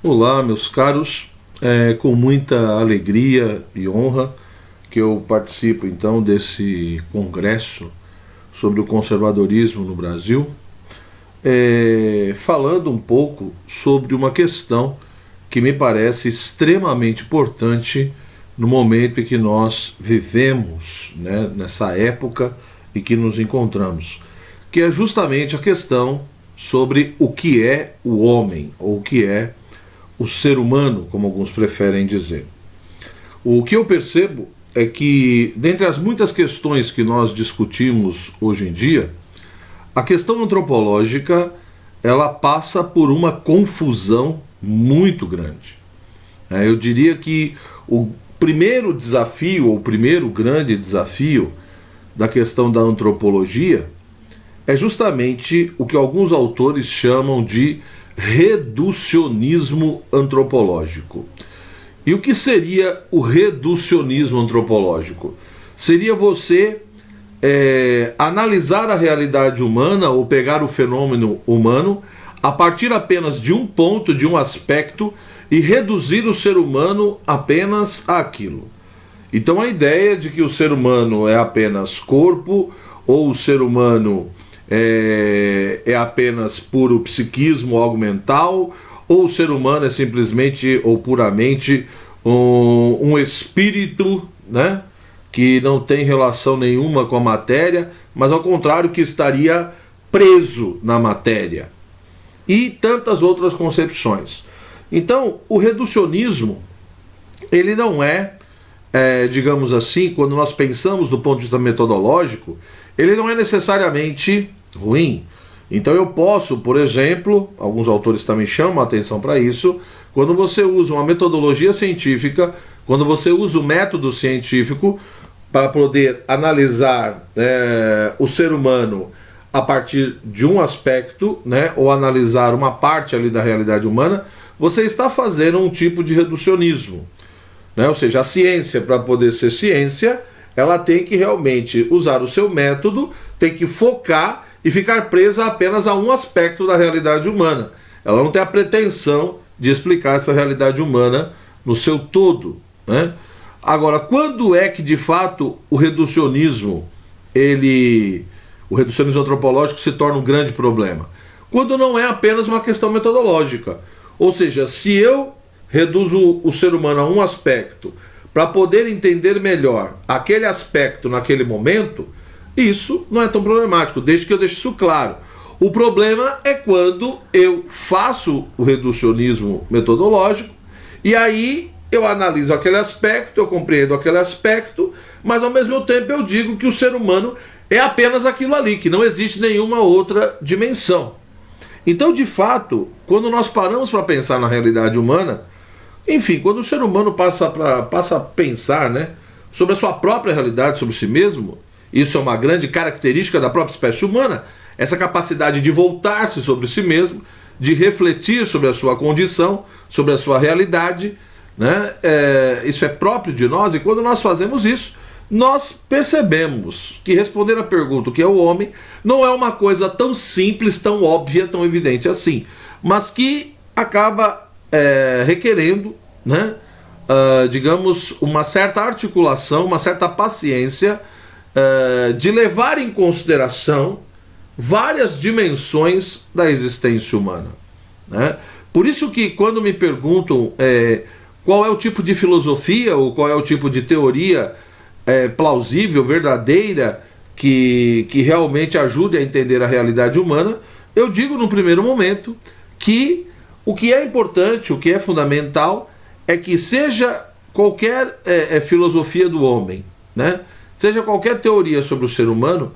Olá, meus caros, com muita alegria e honra que eu participo então desse congresso sobre o conservadorismo no Brasil, falando um pouco sobre uma questão que me parece extremamente importante no momento em que nós vivemos, né, nessa época em que nos encontramos, que é justamente a questão sobre o que é o homem, ou o que é o ser humano, como alguns preferem dizer. O que eu percebo é que, dentre as muitas questões que nós discutimos hoje em dia, a questão antropológica ela passa por uma confusão muito grande. Eu diria que o primeiro desafio, ou o primeiro grande desafio da questão da antropologia é justamente o que alguns autores chamam de reducionismo antropológico. E o que seria o reducionismo antropológico? Seria você analisar a realidade humana ou pegar o fenômeno humano a partir apenas de um ponto, de um aspecto, e reduzir o ser humano apenas àquilo. Então a ideia de que o ser humano é apenas corpo, ou o ser humano é apenas puro psiquismo, algo mental, ou o ser humano é simplesmente ou puramente um espírito, né, que não tem relação nenhuma com a matéria, mas ao contrário que estaria preso na matéria. E tantas outras concepções. Então, o reducionismo, ele não digamos assim, quando nós pensamos do ponto de vista metodológico, ele não é necessariamente ruim. Então eu posso, por exemplo, alguns autores também chamam a atenção para isso, quando você usa uma metodologia científica, quando você usa o método científico para poder analisar o ser humano a partir de um aspecto, né, ou analisar uma parte ali da realidade humana, você está fazendo um tipo de reducionismo. Né? Ou seja, a ciência, para poder ser ciência, ela tem que realmente usar o seu método, tem que focar e ficar presa apenas a um aspecto da realidade humana. Ela não tem a pretensão de explicar essa realidade humana no seu todo. Né? Agora, quando é que de fato o reducionismo antropológico se torna um grande problema? Quando não é apenas uma questão metodológica. Ou seja, se eu reduzo o ser humano a um aspecto para poder entender melhor aquele aspecto naquele momento, isso não é tão problemático, desde que eu deixe isso claro. O problema é quando eu faço o reducionismo metodológico e aí eu analiso aquele aspecto, eu compreendo aquele aspecto, mas ao mesmo tempo eu digo que o ser humano é apenas aquilo ali, que não existe nenhuma outra dimensão. Então, de fato, quando nós paramos para pensar na realidade humana, enfim, quando o ser humano passa a pensar, né, sobre a sua própria realidade, sobre si mesmo, isso é uma grande característica da própria espécie humana, essa capacidade de voltar-se sobre si mesmo, de refletir sobre a sua condição, sobre a sua realidade, né, isso é próprio de nós, e quando nós fazemos isso, nós percebemos que responder a pergunta o que é o homem não é uma coisa tão simples, tão óbvia, tão evidente assim, mas que acaba requerendo, né, digamos, uma certa articulação, uma certa paciência de levar em consideração várias dimensões da existência humana. Né? Por isso que quando me perguntam qual é o tipo de filosofia ou qual é o tipo de teoria plausível, verdadeira, que realmente ajude a entender a realidade humana, eu digo no primeiro momento que o que é importante, o que é fundamental, é que seja qualquer filosofia do homem, né? Seja qualquer teoria sobre o ser humano,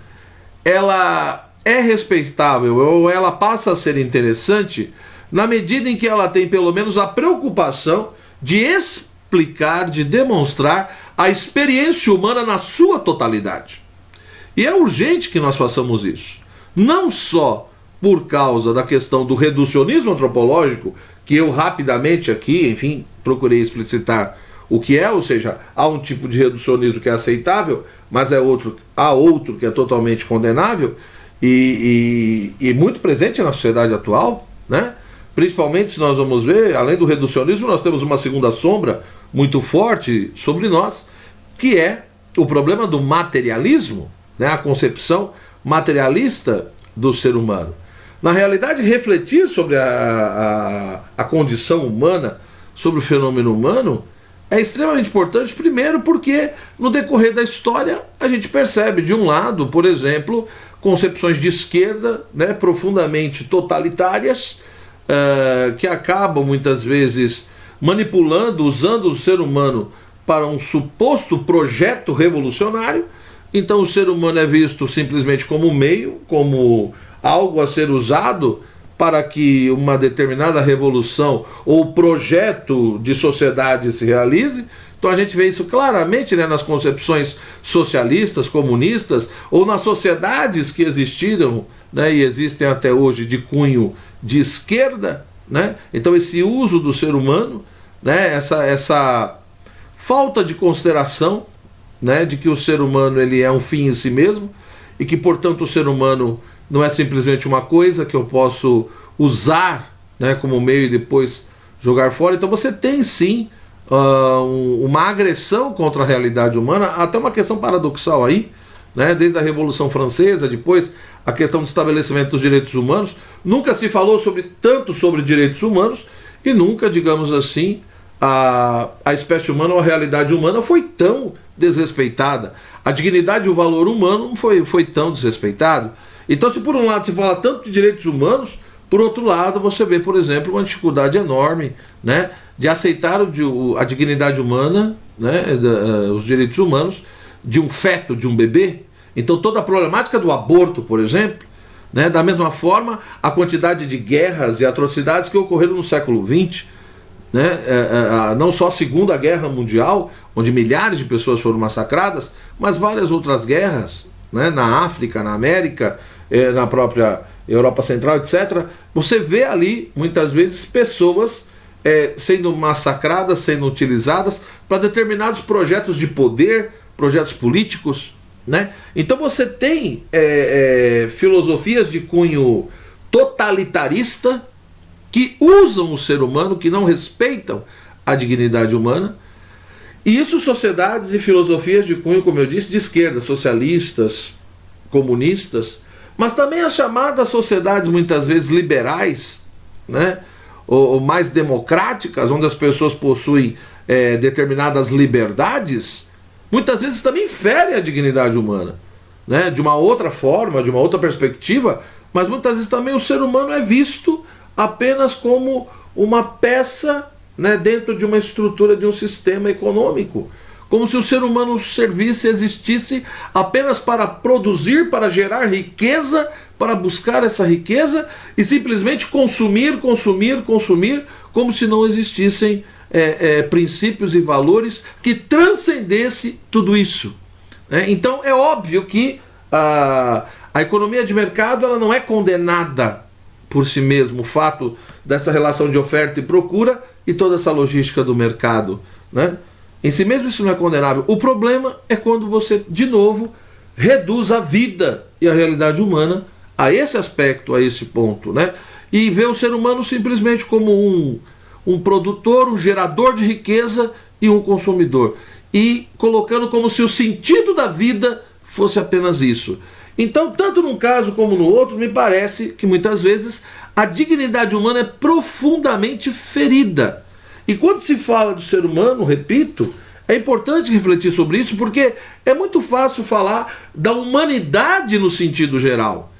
ela é respeitável ou ela passa a ser interessante na medida em que ela tem pelo menos a preocupação de explicar, de demonstrar a experiência humana na sua totalidade. E é urgente que nós façamos isso. Não só por causa da questão do reducionismo antropológico, que eu rapidamente aqui, enfim, procurei explicitar o que é, ou seja, há um tipo de reducionismo que é aceitável, mas há outro que é totalmente condenável e muito presente na sociedade atual, né? principalmente se nós vamos ver, além do reducionismo, nós temos uma segunda sombra muito forte sobre nós, que é o problema do materialismo, né? A concepção materialista do ser humano. Na realidade, refletir sobre a condição humana, sobre o fenômeno humano, é extremamente importante, primeiro porque no decorrer da história a gente percebe, de um lado, por exemplo, concepções de esquerda, né, profundamente totalitárias, que acabam muitas vezes manipulando, usando o ser humano para um suposto projeto revolucionário. Então o ser humano é visto simplesmente como meio, como algo a ser usado para que uma determinada revolução ou projeto de sociedade se realize. Então a gente vê isso claramente, né, nas concepções socialistas, comunistas, ou nas sociedades que existiram, né, e existem até hoje de cunho de esquerda, né? Então esse uso do ser humano, né, essa falta de consideração, né, de que o ser humano ele é um fim em si mesmo e que, portanto, o ser humano não é simplesmente uma coisa que eu posso usar, né, como meio e depois jogar fora. Então você tem sim uma agressão contra a realidade humana, até uma questão paradoxal aí, né, desde a Revolução Francesa, depois a questão do estabelecimento dos direitos humanos. Nunca se falou tanto sobre direitos humanos e nunca, digamos assim, a espécie humana ou a realidade humana foi tão desrespeitada. A dignidade e o valor humano não foi tão desrespeitado. Então, se por um lado se fala tanto de direitos humanos, por outro lado você vê, por exemplo, uma dificuldade enorme, né, de aceitar a dignidade humana, né, os direitos humanos de um feto, de um bebê. Então toda a problemática do aborto, por exemplo, né, da mesma forma a quantidade de guerras e atrocidades que ocorreram no século XX, né, não só a Segunda Guerra Mundial, onde milhares de pessoas foram massacradas, mas várias outras guerras, né, na África, na América, na própria Europa Central, etc. Você vê ali, muitas vezes, pessoas sendo massacradas, sendo utilizadas para determinados projetos de poder, projetos políticos, né? Então você tem filosofias de cunho totalitarista que usam o ser humano, que não respeitam a dignidade humana. E isso sociedades e filosofias de cunho, como eu disse, de esquerda, socialistas, comunistas, mas também as chamadas sociedades muitas vezes liberais, né, ou mais democráticas, onde as pessoas possuem determinadas liberdades, muitas vezes também ferem a dignidade humana, né, de uma outra forma, de uma outra perspectiva, mas muitas vezes também o ser humano é visto apenas como uma peça, né, dentro de uma estrutura de um sistema econômico, como se o ser humano servisse, existisse apenas para produzir, para gerar riqueza, para buscar essa riqueza e simplesmente consumir, como se não existissem princípios e valores que transcendesse tudo isso. Então é óbvio que a economia de mercado ela não é condenada por si mesmo, o fato dessa relação de oferta e procura e toda essa logística do mercado, né? Em si mesmo isso não é condenável. O problema é quando você, de novo, reduz a vida e a realidade humana a esse aspecto, a esse ponto, né? E vê o ser humano simplesmente como um produtor, um gerador de riqueza e um consumidor. E colocando como se o sentido da vida fosse apenas isso. Então, tanto num caso como no outro, me parece que muitas vezes a dignidade humana é profundamente ferida. E quando se fala do ser humano, repito, é importante refletir sobre isso, porque é muito fácil falar da humanidade no sentido geral.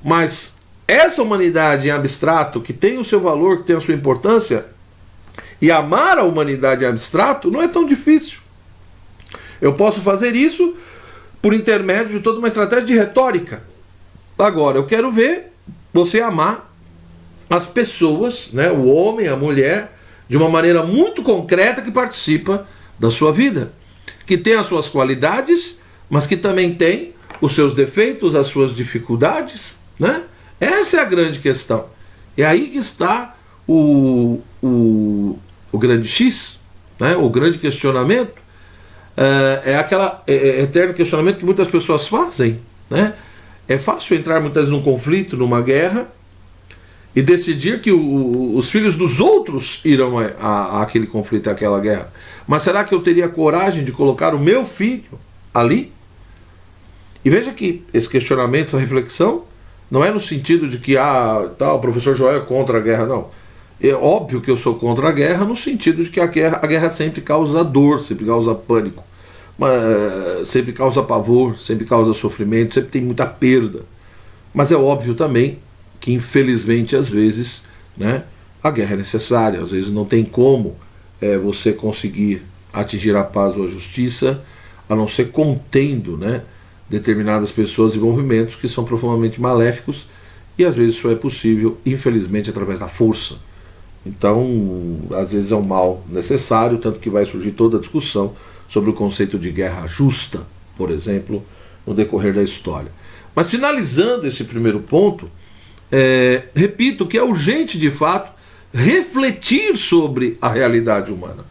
Mas essa humanidade em abstrato, que tem o seu valor, que tem a sua importância, e amar a humanidade em abstrato não é tão difícil. Eu posso fazer isso por intermédio de toda uma estratégia de retórica. Agora, eu quero ver você amar as pessoas, né, o homem, a mulher, de uma maneira muito concreta que participa da sua vida, que tem as suas qualidades, mas que também tem os seus defeitos, as suas dificuldades, né? Essa é a grande questão. É aí que está o grande X, né? O grande questionamento. Aquele eterno questionamento que muitas pessoas fazem, né? É fácil entrar muitas vezes num conflito, numa guerra, e decidir que os filhos dos outros irão àquele conflito, àquela guerra. Mas será que eu teria coragem de colocar o meu filho ali? E veja que esse questionamento, essa reflexão, não é no sentido de que o professor Joel é contra a guerra, não. É óbvio que eu sou contra a guerra no sentido de que a guerra sempre causa dor, sempre causa pânico, sempre causa pavor, sempre causa sofrimento, sempre tem muita perda. Mas é óbvio também que, infelizmente, às vezes, né, a guerra é necessária, às vezes não tem como você conseguir atingir a paz ou a justiça, a não ser contendo, né, determinadas pessoas e movimentos que são profundamente maléficos, e às vezes isso é possível, infelizmente, através da força. Então, às vezes é um mal necessário, tanto que vai surgir toda a discussão sobre o conceito de guerra justa, por exemplo, no decorrer da história. Mas finalizando esse primeiro ponto, repito que é urgente, de fato, refletir sobre a realidade humana.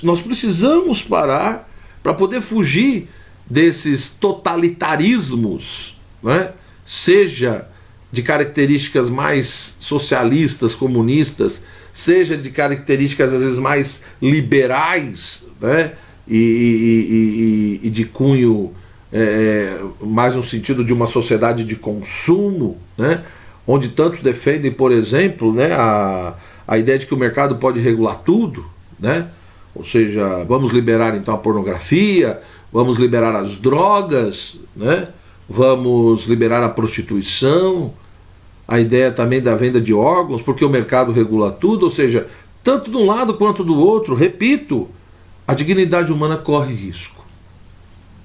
Nós precisamos parar para poder fugir desses totalitarismos, né? Seja de características mais socialistas, comunistas, seja de características às vezes mais liberais, né? e de cunho mais no sentido de uma sociedade de consumo, né? Onde tantos defendem, por exemplo, né, a ideia de que o mercado pode regular tudo, né? Ou seja, vamos liberar então a pornografia, vamos liberar as drogas, né? Vamos liberar a prostituição, a ideia também da venda de órgãos, porque o mercado regula tudo. Ou seja, tanto de um lado quanto do outro, repito, a dignidade humana corre risco,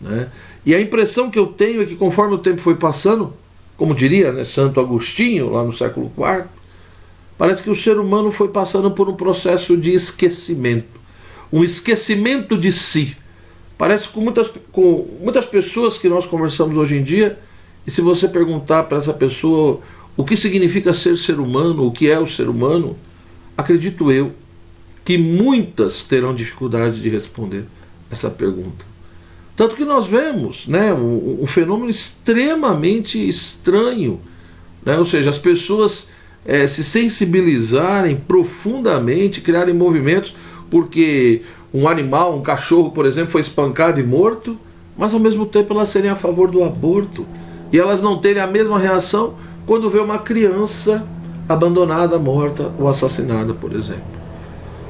né? E a impressão que eu tenho é que, conforme o tempo foi passando, como diria, né, Santo Agostinho, lá no século IV, parece que o ser humano foi passando por um processo de esquecimento, um esquecimento de si. Parece com muitas pessoas que nós conversamos hoje em dia, e se você perguntar para essa pessoa o que significa ser humano, o que é o ser humano, acredito eu que muitas terão dificuldade de responder essa pergunta. Tanto que nós vemos, né, um fenômeno extremamente estranho, né? Ou seja, as pessoas se sensibilizarem profundamente, criarem movimentos, porque um animal, um cachorro, por exemplo, foi espancado e morto, mas ao mesmo tempo elas serem a favor do aborto, e elas não terem a mesma reação quando vê uma criança abandonada, morta ou assassinada, por exemplo.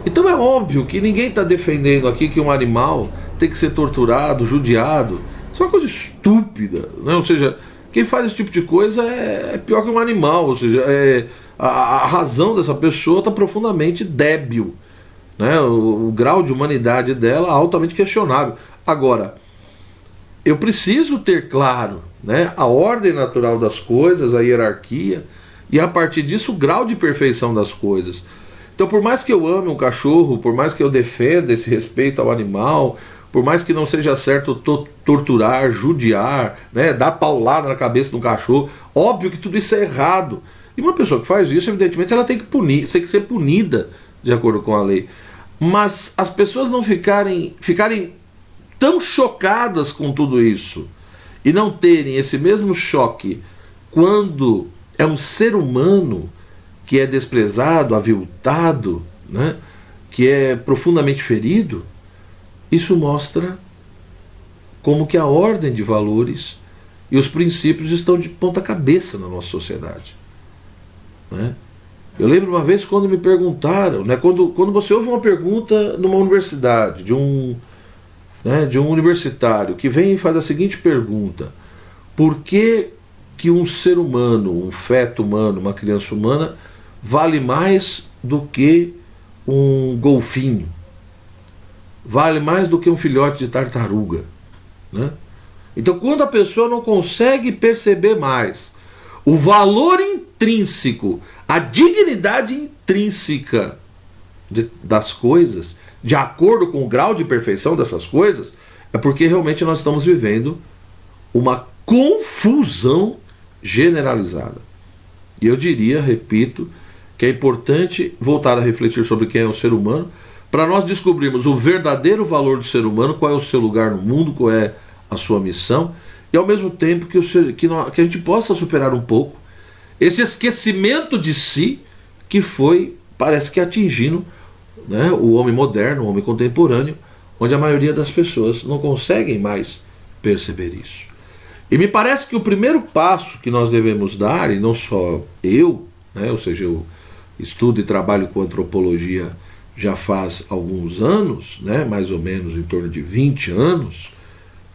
Então é óbvio que ninguém está defendendo aqui que um animal tem que ser torturado, judiado. Isso é uma coisa estúpida, né? Ou seja, quem faz esse tipo de coisa é pior que um animal. Ou seja, a razão dessa pessoa está profundamente débil, né? O grau de humanidade dela é altamente questionável. Agora, eu preciso ter claro, né, a ordem natural das coisas, a hierarquia, e a partir disso o grau de perfeição das coisas. Então, por mais que eu ame um cachorro, por mais que eu defenda esse respeito ao animal, por mais que não seja certo torturar, judiar, né, dar paulada na cabeça do cachorro, óbvio que tudo isso é errado. E uma pessoa que faz isso, evidentemente, ela tem que ser punida de acordo com a lei. Mas as pessoas não ficarem tão chocadas com tudo isso e não terem esse mesmo choque quando é um ser humano que é desprezado, aviltado, né, que é profundamente ferido, isso mostra como que a ordem de valores e os princípios estão de ponta cabeça na nossa sociedade, né? Eu lembro uma vez quando me perguntaram, né, quando você ouve uma pergunta numa universidade, de um universitário que vem e faz a seguinte pergunta: por que um ser humano, um feto humano, uma criança humana, vale mais do que um golfinho? Vale mais do que um filhote de tartaruga, né? Então, quando a pessoa não consegue perceber mais o valor intrínseco, a dignidade intrínseca das coisas, de acordo com o grau de perfeição dessas coisas, é porque realmente nós estamos vivendo uma confusão generalizada. E eu diria, repito, que é importante voltar a refletir sobre quem é o ser humano, para nós descobrirmos o verdadeiro valor do ser humano, qual é o seu lugar no mundo, qual é a sua missão, e ao mesmo tempo que a gente possa superar um pouco esse esquecimento de si que foi, parece que atingindo, né, o homem moderno, o homem contemporâneo, onde a maioria das pessoas não conseguem mais perceber isso. E me parece que o primeiro passo que nós devemos dar, e não só eu, né, ou seja, eu estudo e trabalho com antropologia já faz alguns anos, né, mais ou menos em torno de 20 anos,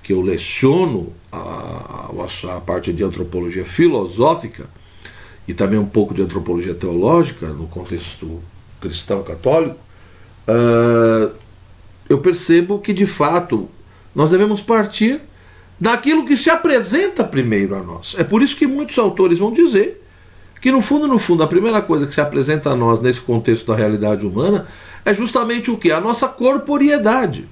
que eu leciono a parte de antropologia filosófica e também um pouco de antropologia teológica no contexto cristão católico, eu percebo que de fato nós devemos partir daquilo que se apresenta primeiro a nós. É por isso que muitos autores vão dizer que no fundo, a primeira coisa que se apresenta a nós nesse contexto da realidade humana é justamente o que? A nossa corporeidade.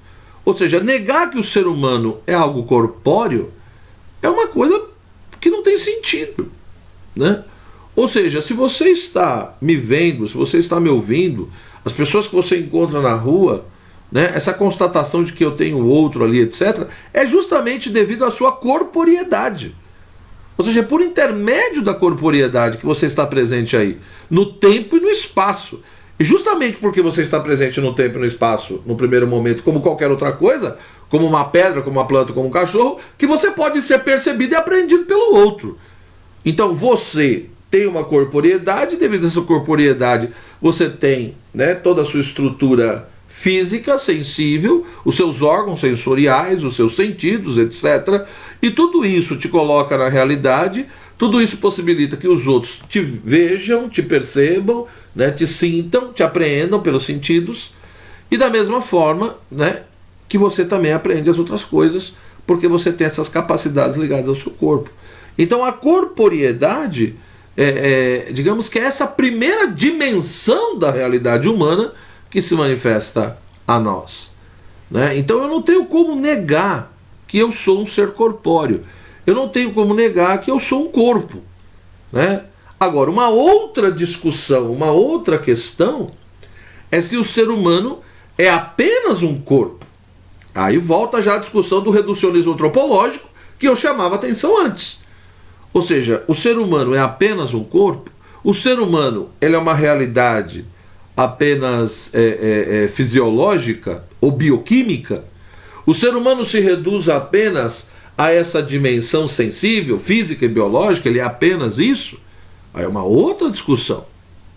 Ou seja, negar que o ser humano é algo corpóreo é uma coisa que não tem sentido, né? Ou seja, se você está me vendo, se você está me ouvindo, as pessoas que você encontra na rua, né, essa constatação de que eu tenho outro ali, etc., é justamente devido à sua corporeidade. Ou seja, é por intermédio da corporeidade que você está presente aí, no tempo e no espaço. E justamente porque você está presente no tempo e no espaço, no primeiro momento, como qualquer outra coisa, como uma pedra, como uma planta, como um cachorro, que você pode ser percebido e apreendido pelo outro. Então você tem uma corporeidade, devido a essa corporeidade você tem, né, toda a sua estrutura física, sensível, os seus órgãos sensoriais, os seus sentidos, etc. E tudo isso te coloca na realidade, tudo isso possibilita que os outros te vejam, te percebam, né, te sintam, te apreendam pelos sentidos, e da mesma forma, né, que você também aprende as outras coisas, porque você tem essas capacidades ligadas ao seu corpo. Então a corporeidade, digamos que é essa primeira dimensão da realidade humana que se manifesta a nós, né? Então eu não tenho como negar que eu sou um ser corpóreo, eu não tenho como negar que eu sou um corpo, né? Agora, uma outra discussão, uma outra questão é se o ser humano é apenas um corpo. Aí volta já a discussão do reducionismo antropológico que eu chamava atenção antes. Ou seja, o ser humano é apenas um corpo? O ser humano, ele é uma realidade apenas fisiológica ou bioquímica? O ser humano se reduz apenas a essa dimensão sensível, física e biológica? Ele é apenas isso? Aí é uma outra discussão,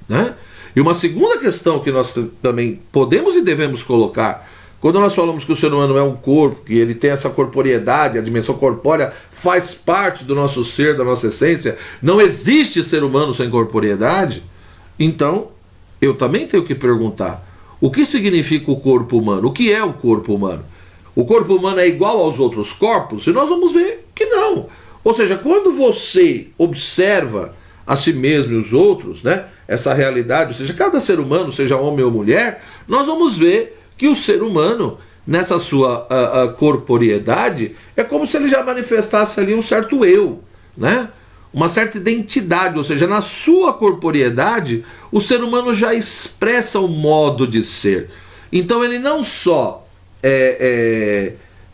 né? E uma segunda questão que nós também podemos e devemos colocar, quando nós falamos que o ser humano é um corpo, que ele tem essa corporeidade, a dimensão corpórea faz parte do nosso ser, da nossa essência, não existe ser humano sem corporeidade, então eu também tenho que perguntar, o que significa o corpo humano? O que é o corpo humano? O corpo humano é igual aos outros corpos? E nós vamos ver que não. Ou seja, quando você observa a si mesmo e os outros, né, essa realidade, ou seja, cada ser humano, seja homem ou mulher, nós vamos ver que o ser humano, nessa sua corporeidade, é como se ele já manifestasse ali um certo eu, né? Uma certa identidade, ou seja, na sua corporeidade, o ser humano já expressa o modo de ser. Então ele não só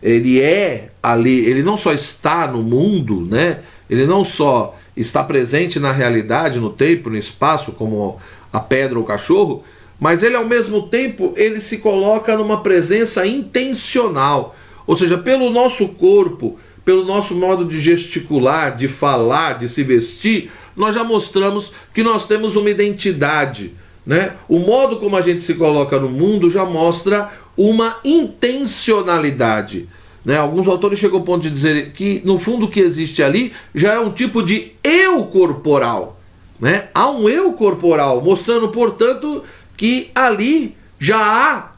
ele é ali, ele não só está no mundo, né? Ele não só está presente na realidade, no tempo, no espaço, como a pedra ou o cachorro, mas ele ao mesmo tempo ele se coloca numa presença intencional, ou seja, pelo nosso corpo, pelo nosso modo de gesticular, de falar, de se vestir, nós já mostramos que nós temos uma identidade, né? O modo como a gente se coloca no mundo já mostra uma intencionalidade, né? Alguns autores chegam ao ponto de dizer que no fundo o que existe ali já é um tipo de eu corporal, né? Há um eu corporal, mostrando, portanto, que ali já há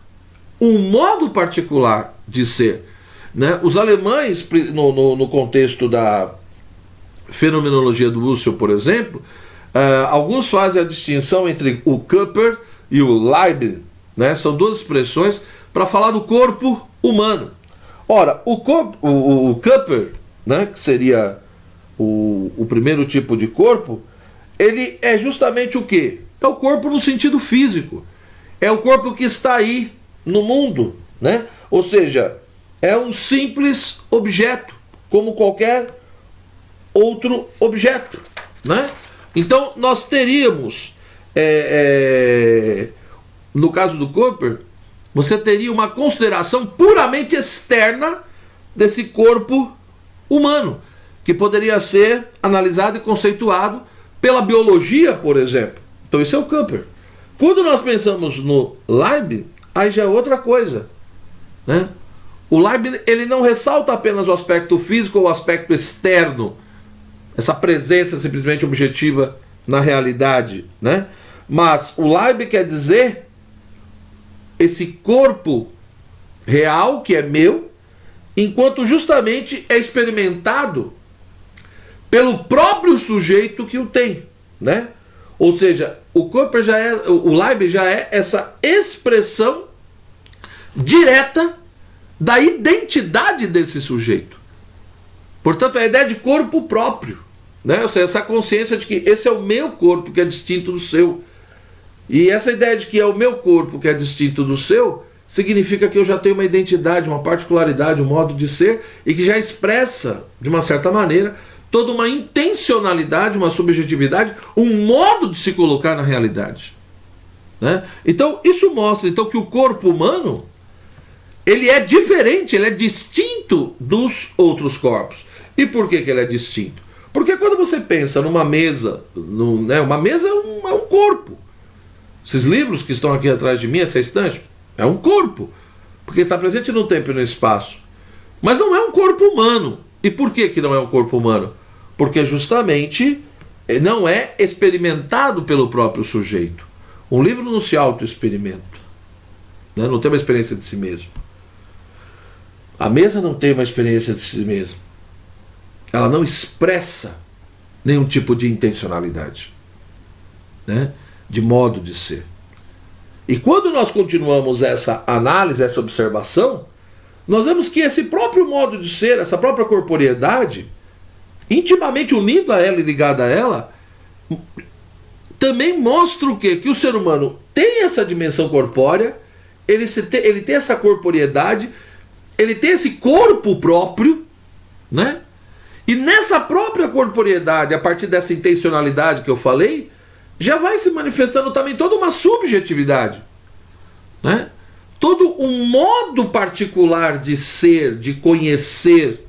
um modo particular de ser, né? Os alemães, no contexto da fenomenologia do Husserl, por exemplo, alguns fazem a distinção entre o Körper e o Leben, né? São duas expressões para falar do corpo humano. Ora, o Körper, né, que seria o primeiro tipo de corpo, ele é justamente o quê? É o corpo no sentido físico. É o corpo que está aí no mundo, né? Ou seja, é um simples objeto, como qualquer outro objeto, né? Então nós teríamos, no caso do Cooper, você teria uma consideração puramente externa desse corpo humano, que poderia ser analisado e conceituado pela biologia, por exemplo. Então isso é o Cooper. Quando nós pensamos no Leib, aí já é outra coisa, né? O Leib, ele não ressalta apenas o aspecto físico ou o aspecto externo, essa presença simplesmente objetiva na realidade, né? Mas o Leib quer dizer esse corpo real que é meu, enquanto justamente é experimentado pelo próprio sujeito que o tem, né? Ou seja, o Cooper o Leib já é essa expressão direta da identidade desse sujeito. Portanto, é a ideia de corpo próprio, né? Ou seja, essa consciência de que esse é o meu corpo que é distinto do seu. E essa ideia de que é o meu corpo que é distinto do seu significa que eu já tenho uma identidade, uma particularidade, um modo de ser, e que já expressa, de uma certa maneira, toda uma intencionalidade, uma subjetividade, um modo de se colocar na realidade, né? Então isso mostra então que o corpo humano, ele é diferente, ele é distinto dos outros corpos. E por que ele é distinto? Porque quando você pensa numa mesa, uma mesa é um corpo. Esses livros que estão aqui atrás de mim, essa estante, é um corpo, porque está presente no tempo e no espaço. Mas não é um corpo humano. E por que não é um corpo humano? Porque justamente não é experimentado pelo próprio sujeito. Um livro não se auto-experimenta, né? Não tem uma experiência de si mesmo. A mesa não tem uma experiência de si mesma. Ela não expressa nenhum tipo de intencionalidade, né? De modo de ser. E quando nós continuamos essa análise, essa observação, nós vemos que esse próprio modo de ser, essa própria corporeidade, intimamente unido a ela e ligado a ela, também mostra o quê? Que o ser humano tem essa dimensão corpórea, ele tem essa corporeidade, ele tem esse corpo próprio, né? E nessa própria corporeidade, a partir dessa intencionalidade que eu falei, já vai se manifestando também toda uma subjetividade, né? Todo um modo particular de ser, de conhecer.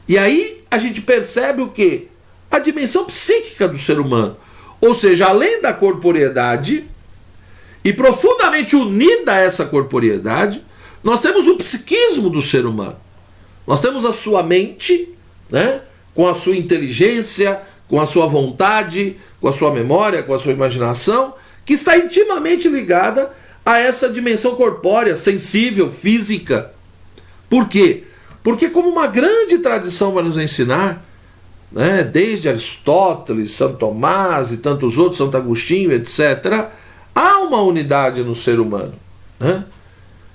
E aí a gente percebe o quê? A dimensão psíquica do ser humano. Ou seja, além da corporeidade, e profundamente unida a essa corporeidade, nós temos o psiquismo do ser humano. Nós temos a sua mente, né, com a sua inteligência, com a sua vontade, com a sua memória, com a sua imaginação, que está intimamente ligada a essa dimensão corpórea, sensível, física. Por quê? Porque como uma grande tradição vai nos ensinar, né, desde Aristóteles, Santo Tomás e tantos outros, Santo Agostinho, etc., há uma unidade no ser humano, né?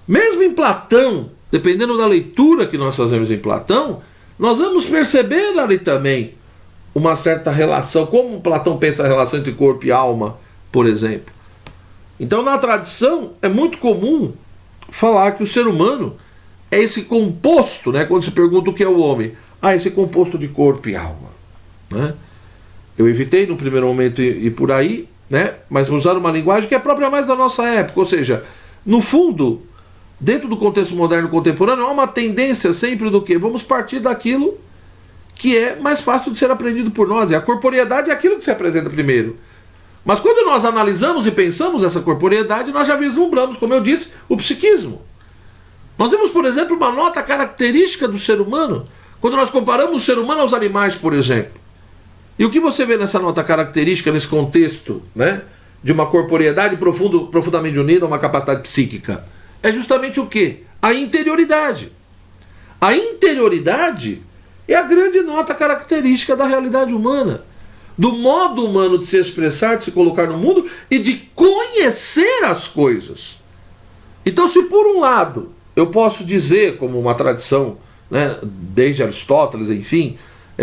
Mesmo em Platão, dependendo da leitura que nós fazemos em Platão, nós vamos perceber ali também uma certa relação, como Platão pensa a relação entre corpo e alma, por exemplo. Então, na tradição, é muito comum falar que o ser humano é esse composto, né? Quando se pergunta o que é o homem, esse composto de corpo e alma, né? Eu evitei no primeiro momento ir por aí, né? Mas usar uma linguagem que é própria mais da nossa época, ou seja, no fundo, dentro do contexto moderno contemporâneo, há uma tendência sempre do que? Vamos partir daquilo que é mais fácil de ser aprendido por nós. E a corporeidade é aquilo que se apresenta primeiro. Mas quando nós analisamos e pensamos essa corporeidade, nós já vislumbramos, como eu disse, o psiquismo. Nós temos, por exemplo, uma nota característica do ser humano, quando nós comparamos o ser humano aos animais, por exemplo. E o que você vê nessa nota característica, nesse contexto, né, de uma corporeidade profundamente unida a uma capacidade psíquica? É justamente o quê? A interioridade. A interioridade é a grande nota característica da realidade humana, do modo humano de se expressar, de se colocar no mundo e de conhecer as coisas. Então, se por um lado eu posso dizer, como uma tradição, né, desde Aristóteles, enfim,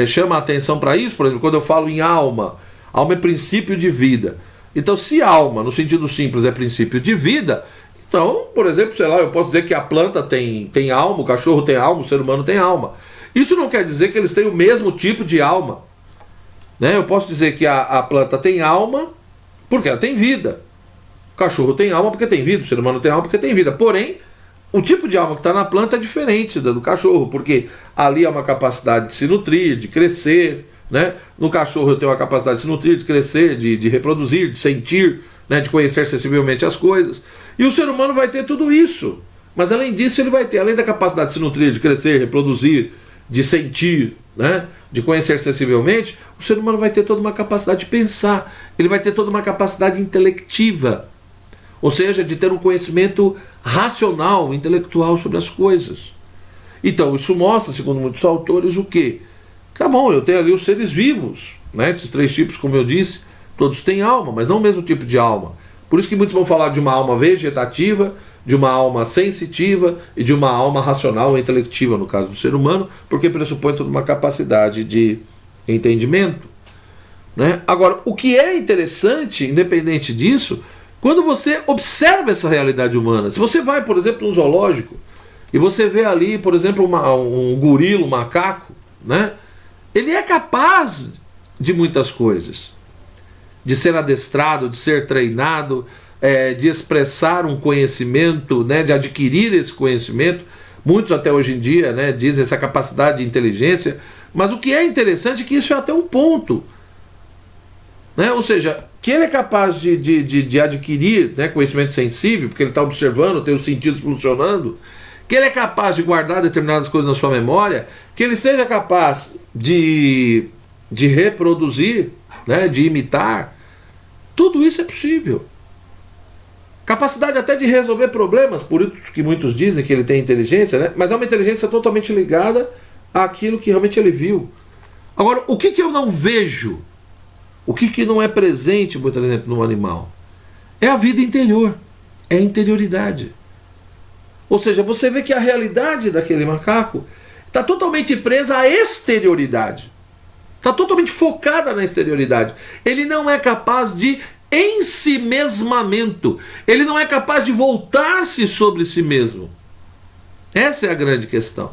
chama a atenção para isso, por exemplo, quando eu falo em alma, alma é princípio de vida. Então, se alma, no sentido simples, é princípio de vida, então, por exemplo, sei lá, eu posso dizer que a planta tem alma, o cachorro tem alma, o ser humano tem alma. Isso não quer dizer que eles têm o mesmo tipo de alma. né? Eu posso dizer que a planta tem alma porque ela tem vida. O cachorro tem alma porque tem vida, o ser humano tem alma porque tem vida. Porém, o tipo de alma que está na planta é diferente do cachorro, porque ali há uma capacidade de se nutrir, de crescer, né? No cachorro eu tenho uma capacidade de se nutrir, de crescer, de reproduzir, de sentir, né? De conhecer sensivelmente as coisas. E o ser humano vai ter tudo isso. Mas além disso, ele vai ter, além da capacidade de se nutrir, de crescer, reproduzir, de sentir, né? De conhecer sensivelmente, o ser humano vai ter toda uma capacidade de pensar, ele vai ter toda uma capacidade intelectiva, ou seja, de ter um conhecimento racional, intelectual sobre as coisas. Então, isso mostra, segundo muitos autores, o quê? Tá bom, eu tenho ali os seres vivos, né? Esses três tipos, como eu disse, todos têm alma, mas não o mesmo tipo de alma. Por isso que muitos vão falar de uma alma vegetativa, de uma alma sensitiva e de uma alma racional ou intelectiva, no caso do ser humano, porque pressupõe toda uma capacidade de entendimento, né? Agora, o que é interessante, independente disso, quando você observa essa realidade humana, se você vai, por exemplo, no zoológico, e você vê ali, por exemplo, um gorila, um macaco, né? Ele é capaz de muitas coisas, de ser adestrado, de ser treinado, de expressar um conhecimento, né, de adquirir esse conhecimento. Muitos até hoje em dia, né, dizem essa capacidade de inteligência, mas o que é interessante é que isso é até um ponto, né? Ou seja, que ele é capaz de adquirir, né, conhecimento sensível, porque ele está observando, tem os sentidos funcionando, que ele é capaz de guardar determinadas coisas na sua memória, que ele seja capaz de reproduzir, né, de imitar, tudo isso é possível. Capacidade até de resolver problemas, por isso que muitos dizem que ele tem inteligência, né? Mas é uma inteligência totalmente ligada àquilo que realmente ele viu. Agora, o que eu não vejo? O que não é presente, por exemplo, no animal? É a vida interior, é a interioridade. Ou seja, você vê que a realidade daquele macaco está totalmente presa à exterioridade. Está totalmente focada na exterioridade. Ele não é capaz de ensimesmamento. Ele não é capaz de voltar-se sobre si mesmo. Essa é a grande questão.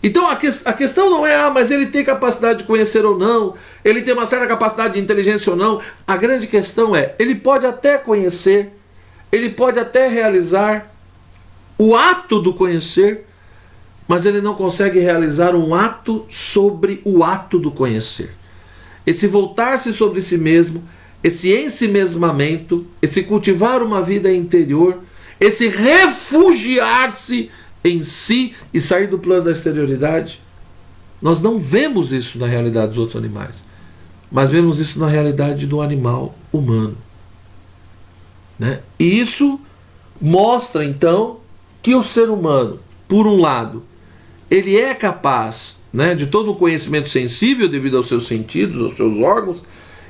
Então a questão não é, mas ele tem capacidade de conhecer ou não, ele tem uma certa capacidade de inteligência ou não. A grande questão é, ele pode até conhecer, ele pode até realizar o ato do conhecer, mas ele não consegue realizar um ato sobre o ato do conhecer. Esse voltar-se sobre si mesmo, esse ensimesmamento, esse cultivar uma vida interior, esse refugiar-se em si e sair do plano da exterioridade, nós não vemos isso na realidade dos outros animais, mas vemos isso na realidade do animal humano, né? E isso mostra então que o ser humano, por um lado, ele é capaz, né, de todo o conhecimento sensível devido aos seus sentidos, aos seus órgãos.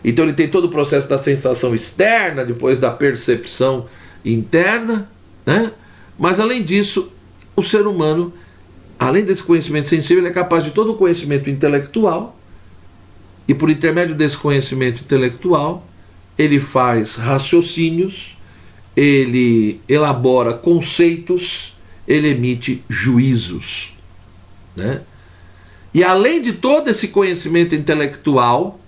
Então ele tem todo o processo da sensação externa, depois da percepção interna, né? Mas além disso, o ser humano, além desse conhecimento sensível, ele é capaz de todo o conhecimento intelectual, e por intermédio desse conhecimento intelectual, ele faz raciocínios, ele elabora conceitos, ele emite juízos, né? E além de todo esse conhecimento intelectual,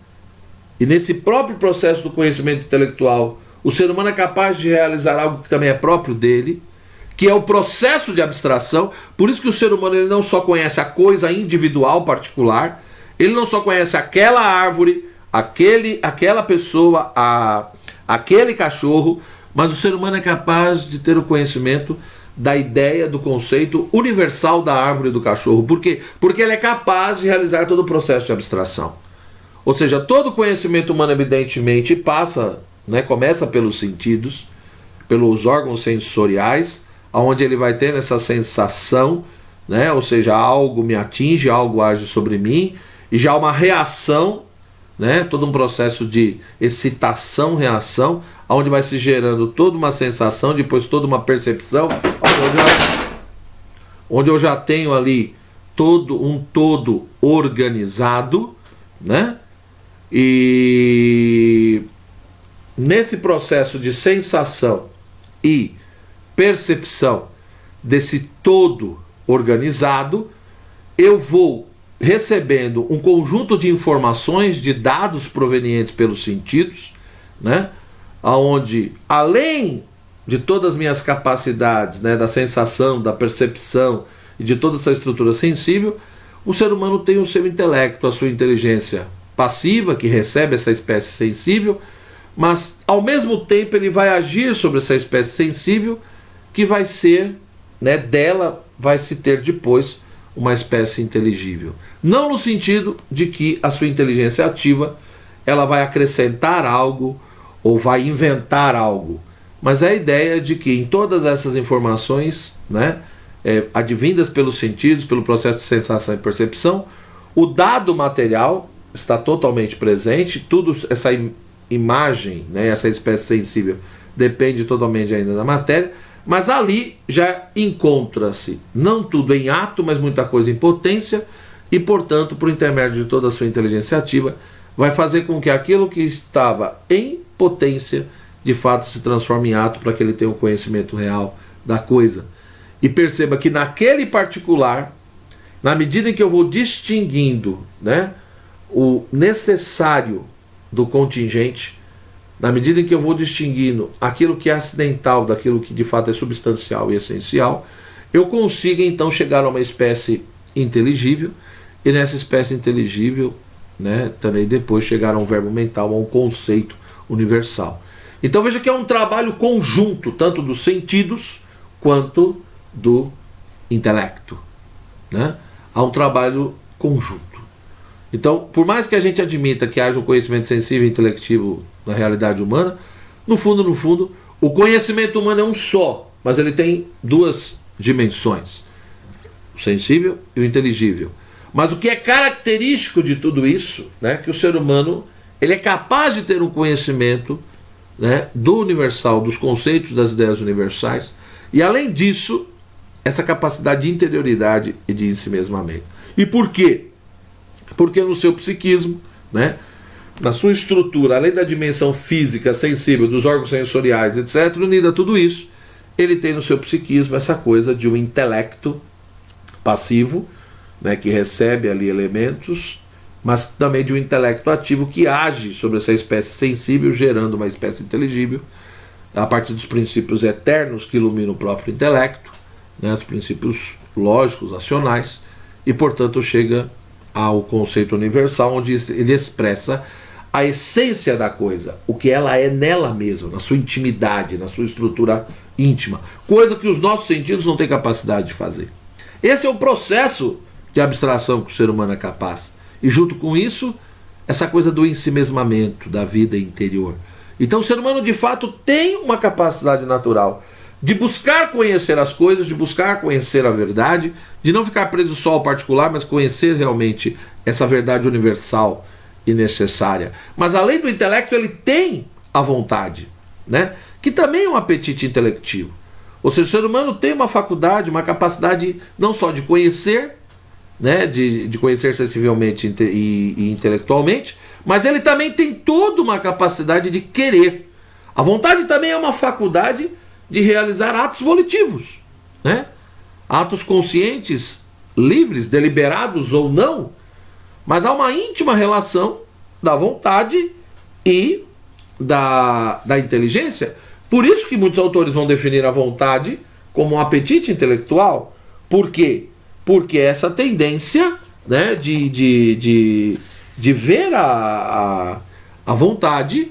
e nesse próprio processo do conhecimento intelectual, o ser humano é capaz de realizar algo que também é próprio dele, que é o processo de abstração. Por isso que o ser humano, ele não só conhece a coisa individual particular, ele não só conhece aquela árvore, aquela pessoa, aquele cachorro, mas o ser humano é capaz de ter o conhecimento da ideia, do conceito universal da árvore e do cachorro. Por quê? Porque ele é capaz de realizar todo o processo de abstração. Ou seja, todo conhecimento humano evidentemente passa, né, começa pelos sentidos, pelos órgãos sensoriais, onde ele vai ter essa sensação, né, ou seja, algo me atinge, algo age sobre mim, e já uma reação, né, todo um processo de excitação, reação, onde vai se gerando toda uma sensação, depois toda uma percepção, onde eu já tenho ali um todo organizado, né? E nesse processo de sensação e percepção desse todo organizado, eu vou recebendo um conjunto de informações, de dados provenientes pelos sentidos, né? Onde, além de todas as minhas capacidades, né, da sensação, da percepção e de toda essa estrutura sensível, o ser humano tem o seu intelecto, a sua inteligência passiva, que recebe essa espécie sensível, mas ao mesmo tempo ele vai agir sobre essa espécie sensível, que vai ser, né, dela vai se ter depois uma espécie inteligível. Não no sentido de que a sua inteligência ativa ela vai acrescentar algo ou vai inventar algo, mas a ideia de que em todas essas informações, né, advindas pelos sentidos, pelo processo de sensação e percepção, o dado material está totalmente presente, tudo essa imagem, né, essa espécie sensível depende totalmente ainda da matéria, mas ali já encontra-se não tudo em ato, mas muita coisa em potência, e portanto, por intermédio de toda a sua inteligência ativa, vai fazer com que aquilo que estava em potência de fato se transforme em ato, para que ele tenha o conhecimento real da coisa. E perceba que naquele particular, na medida em que eu vou distinguindo, né, o necessário do contingente, na medida em que eu vou distinguindo aquilo que é acidental daquilo que de fato é substancial e essencial, eu consigo então chegar a uma espécie inteligível, e nessa espécie inteligível, né, também depois chegar a um verbo mental, a um conceito universal. Então veja que é um trabalho conjunto, tanto dos sentidos quanto do intelecto, né? Há um trabalho conjunto. Então, por mais que a gente admita que haja um conhecimento sensível e intelectivo na realidade humana, no fundo, o conhecimento humano é um só, mas ele tem duas dimensões, o sensível e o inteligível. Mas o que é característico de tudo isso, né, que o ser humano ele é capaz de ter um conhecimento, né, do universal, dos conceitos, das ideias universais, e além disso, essa capacidade de interioridade e de ensimesmamento. E por quê? Porque no seu psiquismo, né, na sua estrutura, além da dimensão física, sensível, dos órgãos sensoriais, etc., unida a tudo isso, ele tem no seu psiquismo essa coisa de um intelecto passivo, né, que recebe ali elementos, mas também de um intelecto ativo que age sobre essa espécie sensível, gerando uma espécie inteligível, a partir dos princípios eternos que iluminam o próprio intelecto, né, os princípios lógicos, racionais, e portanto chega ao conceito universal, onde ele expressa a essência da coisa, o que ela é nela mesma, na sua intimidade, na sua estrutura íntima, coisa que os nossos sentidos não têm capacidade de fazer. Esse é o processo de abstração que o ser humano é capaz. E junto com isso, essa coisa do ensimesmamento, da vida interior. Então o ser humano de fato tem uma capacidade natural de buscar conhecer as coisas, de buscar conhecer a verdade, de não ficar preso só ao particular, mas conhecer realmente essa verdade universal e necessária. Mas além do intelecto, ele tem a vontade, né, que também é um apetite intelectivo. Ou seja, o ser humano tem uma faculdade, uma capacidade não só de conhecer, né, de conhecer sensivelmente e intelectualmente, mas ele também tem toda uma capacidade de querer. A vontade também é uma faculdade de realizar atos volitivos, né? Atos conscientes, livres, deliberados ou não, mas há uma íntima relação da vontade e da inteligência. Por isso que muitos autores vão definir a vontade como um apetite intelectual. Por quê? Porque essa tendência, né, de ver a vontade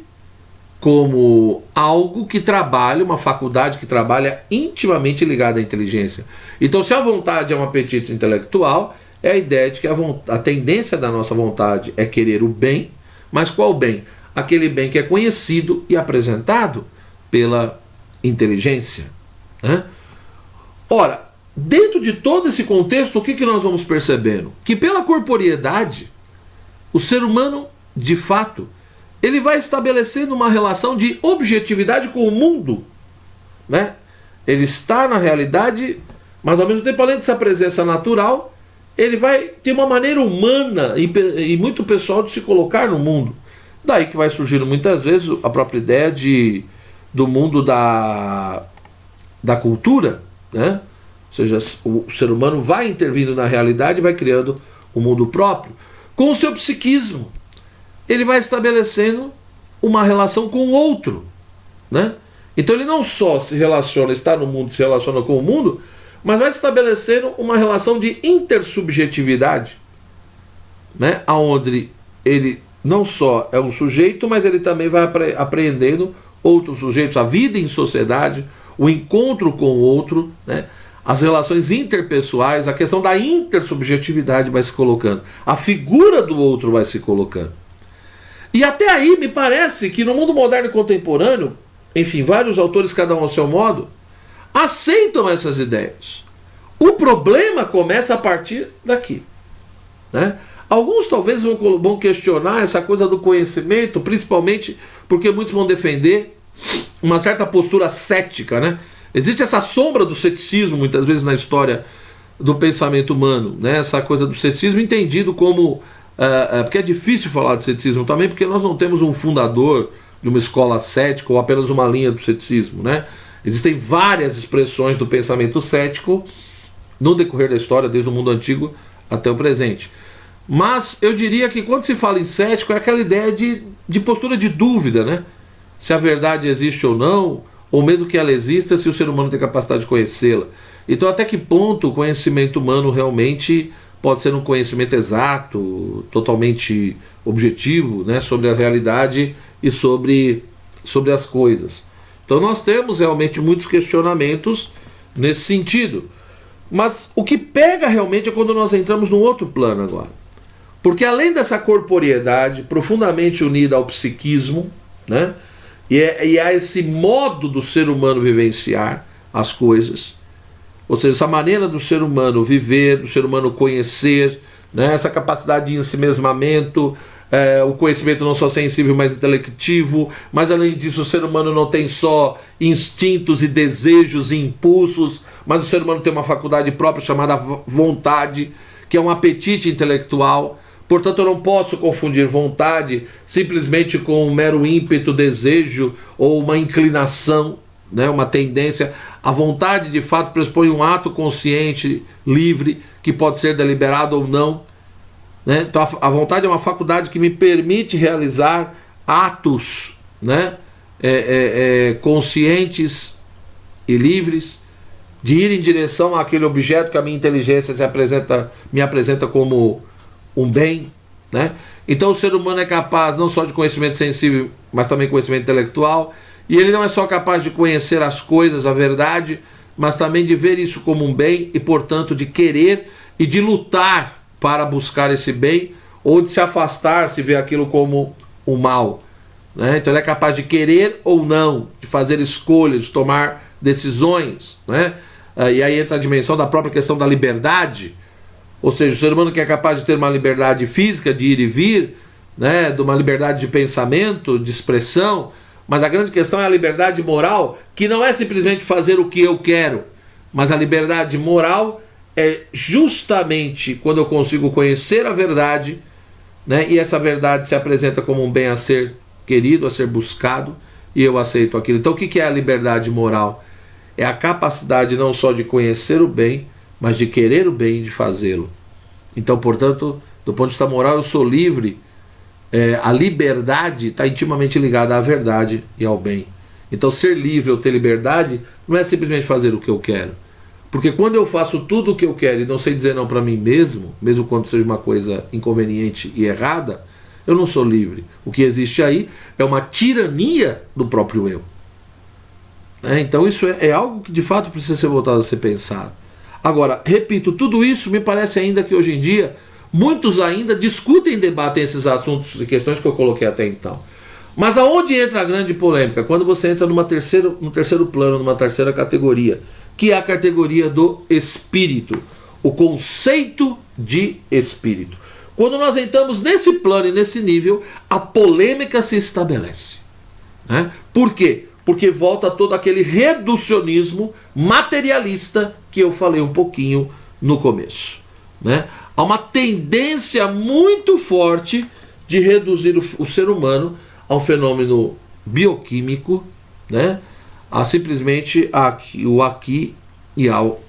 como algo que trabalha, uma faculdade que trabalha intimamente ligada à inteligência. Então, se a vontade é um apetite intelectual, é a ideia de que a tendência da nossa vontade é querer o bem, mas qual bem? Aquele bem que é conhecido e apresentado pela inteligência, né? Ora, dentro de todo esse contexto, o que nós vamos percebendo? Que pela corporeidade, o ser humano, de fato, ele vai estabelecendo uma relação de objetividade com o mundo, né? Ele está na realidade, mas ao mesmo tempo, além dessa presença natural, ele vai ter uma maneira humana e muito pessoal de se colocar no mundo. Daí que vai surgindo muitas vezes a própria ideia do mundo da cultura, né? Ou seja, o ser humano vai intervindo na realidade e vai criando o mundo próprio, com o seu psiquismo. Ele vai estabelecendo uma relação com o outro, né? Então ele não só se relaciona, está no mundo, se relaciona com o mundo, mas vai estabelecendo uma relação de intersubjetividade, né? Onde ele não só é um sujeito, mas ele também vai apreendendo outros sujeitos, a vida em sociedade, o encontro com o outro, né? As relações interpessoais, a questão da intersubjetividade vai se colocando, a figura do outro vai se colocando. E até aí me parece que no mundo moderno e contemporâneo, enfim, vários autores, cada um ao seu modo, aceitam essas ideias. O problema começa a partir daqui, né? Alguns talvez vão questionar essa coisa do conhecimento, principalmente porque muitos vão defender uma certa postura cética, né? Existe essa sombra do ceticismo muitas vezes na história do pensamento humano, né? Essa coisa do ceticismo entendido como... porque é difícil falar de ceticismo também, porque nós não temos um fundador de uma escola cética ou apenas uma linha do ceticismo, né? Existem várias expressões do pensamento cético no decorrer da história, desde o mundo antigo até o presente. Mas eu diria que quando se fala em cético é aquela ideia de postura de dúvida, né? Se a verdade existe ou não, ou mesmo que ela exista, se o ser humano tem capacidade de conhecê-la. Então até que ponto o conhecimento humano realmente pode ser um conhecimento exato, totalmente objetivo, né? Sobre a realidade e sobre as coisas. Então nós temos realmente muitos questionamentos nesse sentido. Mas o que pega realmente é quando nós entramos num outro plano agora. Porque além dessa corporeidade profundamente unida ao psiquismo, né, e a esse modo do ser humano vivenciar as coisas, ou seja, essa maneira do ser humano viver, do ser humano conhecer, né, essa capacidade de ensimesmamento, o conhecimento não só sensível, mas intelectivo, mas além disso o ser humano não tem só instintos e desejos e impulsos, mas o ser humano tem uma faculdade própria chamada vontade, que é um apetite intelectual. Portanto, eu não posso confundir vontade simplesmente com um mero ímpeto, desejo ou uma inclinação, né, uma tendência. A vontade, de fato, pressupõe um ato consciente, livre, que pode ser deliberado ou não, né? Então, a vontade é uma faculdade que me permite realizar atos, né, conscientes e livres, de ir em direção àquele objeto que a minha inteligência me apresenta como um bem, né? Então o ser humano é capaz não só de conhecimento sensível, mas também conhecimento intelectual, e ele não é só capaz de conhecer as coisas, a verdade, mas também de ver isso como um bem e, portanto, de querer e de lutar para buscar esse bem, ou de se afastar se ver aquilo como o mal, né? Então ele é capaz de querer ou não, de fazer escolhas, de tomar decisões, né? E aí entra a dimensão da própria questão da liberdade. Ou seja, o ser humano que é capaz de ter uma liberdade física de ir e vir, né, de uma liberdade de pensamento, de expressão, mas a grande questão é a liberdade moral, que não é simplesmente fazer o que eu quero, mas a liberdade moral é justamente quando eu consigo conhecer a verdade, né, e essa verdade se apresenta como um bem a ser querido, a ser buscado, e eu aceito aquilo. Então o que é a liberdade moral? É a capacidade não só de conhecer o bem, mas de querer o bem e de fazê-lo. Então, portanto, do ponto de vista moral, eu sou livre. A liberdade está intimamente ligada à verdade e ao bem. Então, ser livre ou ter liberdade não é simplesmente fazer o que eu quero. Porque quando eu faço tudo o que eu quero e não sei dizer não para mim mesmo, mesmo quando seja uma coisa inconveniente e errada, eu não sou livre. O que existe aí é uma tirania do próprio eu. Então, isso é algo que de fato precisa ser voltado a ser pensado. Agora, repito, tudo isso me parece ainda que hoje em dia muitos ainda discutem e debatem esses assuntos e questões que eu coloquei até então. Mas aonde entra a grande polêmica? Quando você entra no terceiro plano, numa terceira categoria, que é a categoria do espírito, o conceito de espírito. Quando nós entramos nesse plano e nesse nível, a polêmica se estabelece, né? Por quê? Porque volta todo aquele reducionismo materialista que eu falei um pouquinho no começo, né? Há uma tendência muito forte de reduzir o ser humano a um fenômeno bioquímico, né? A simplesmente o aqui e ao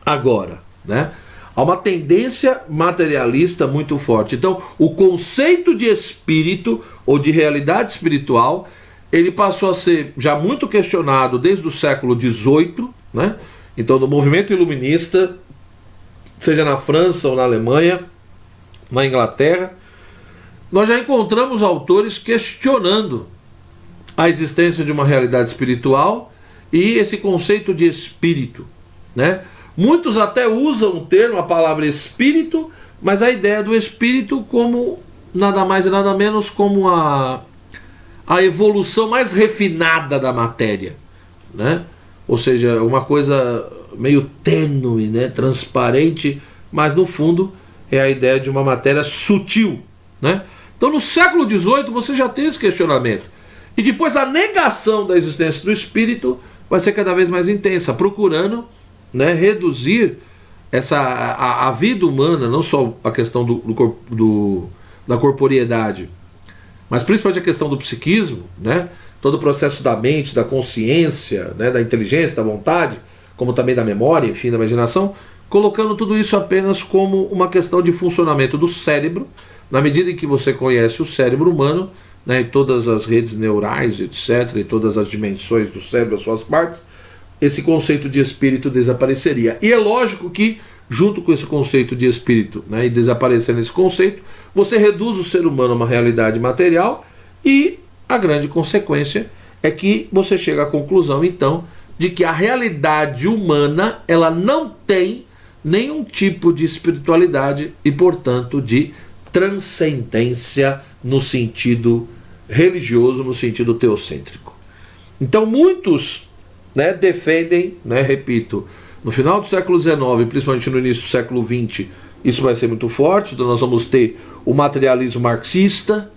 agora, né? Há uma tendência materialista muito forte. Então, o conceito de espírito ou de realidade espiritual, ele passou a ser já muito questionado desde o século XVIII, né? Então, no movimento iluminista, seja na França ou na Alemanha, na Inglaterra, nós já encontramos autores questionando a existência de uma realidade espiritual e esse conceito de espírito, né? Muitos até usam o termo, a palavra espírito, mas a ideia do espírito como nada mais e nada menos como a evolução mais refinada da matéria, né? Ou seja, uma coisa meio tênue, né? Transparente, mas no fundo é a ideia de uma matéria sutil, né? Então no século XVIII você já tem esse questionamento. E depois a negação da existência do espírito vai ser cada vez mais intensa, procurando, né, reduzir a vida humana, não só a questão da corporeidade, mas principalmente a questão do psiquismo, né, todo o processo da mente, da consciência, né, da inteligência, da vontade, como também da memória, enfim, da imaginação, colocando tudo isso apenas como uma questão de funcionamento do cérebro, na medida em que você conhece o cérebro humano, né, e todas as redes neurais, etc., e todas as dimensões do cérebro, as suas partes, esse conceito de espírito desapareceria. E é lógico que, junto com esse conceito de espírito, né, e desaparecendo esse conceito, você reduz o ser humano a uma realidade material e a grande consequência é que você chega à conclusão, então, de que a realidade humana ela não tem nenhum tipo de espiritualidade e, portanto, de transcendência no sentido religioso, no sentido teocêntrico. Então, muitos, né, defendem, né, repito, no final do século XIX, principalmente no início do século XX, isso vai ser muito forte. Então nós vamos ter o materialismo marxista,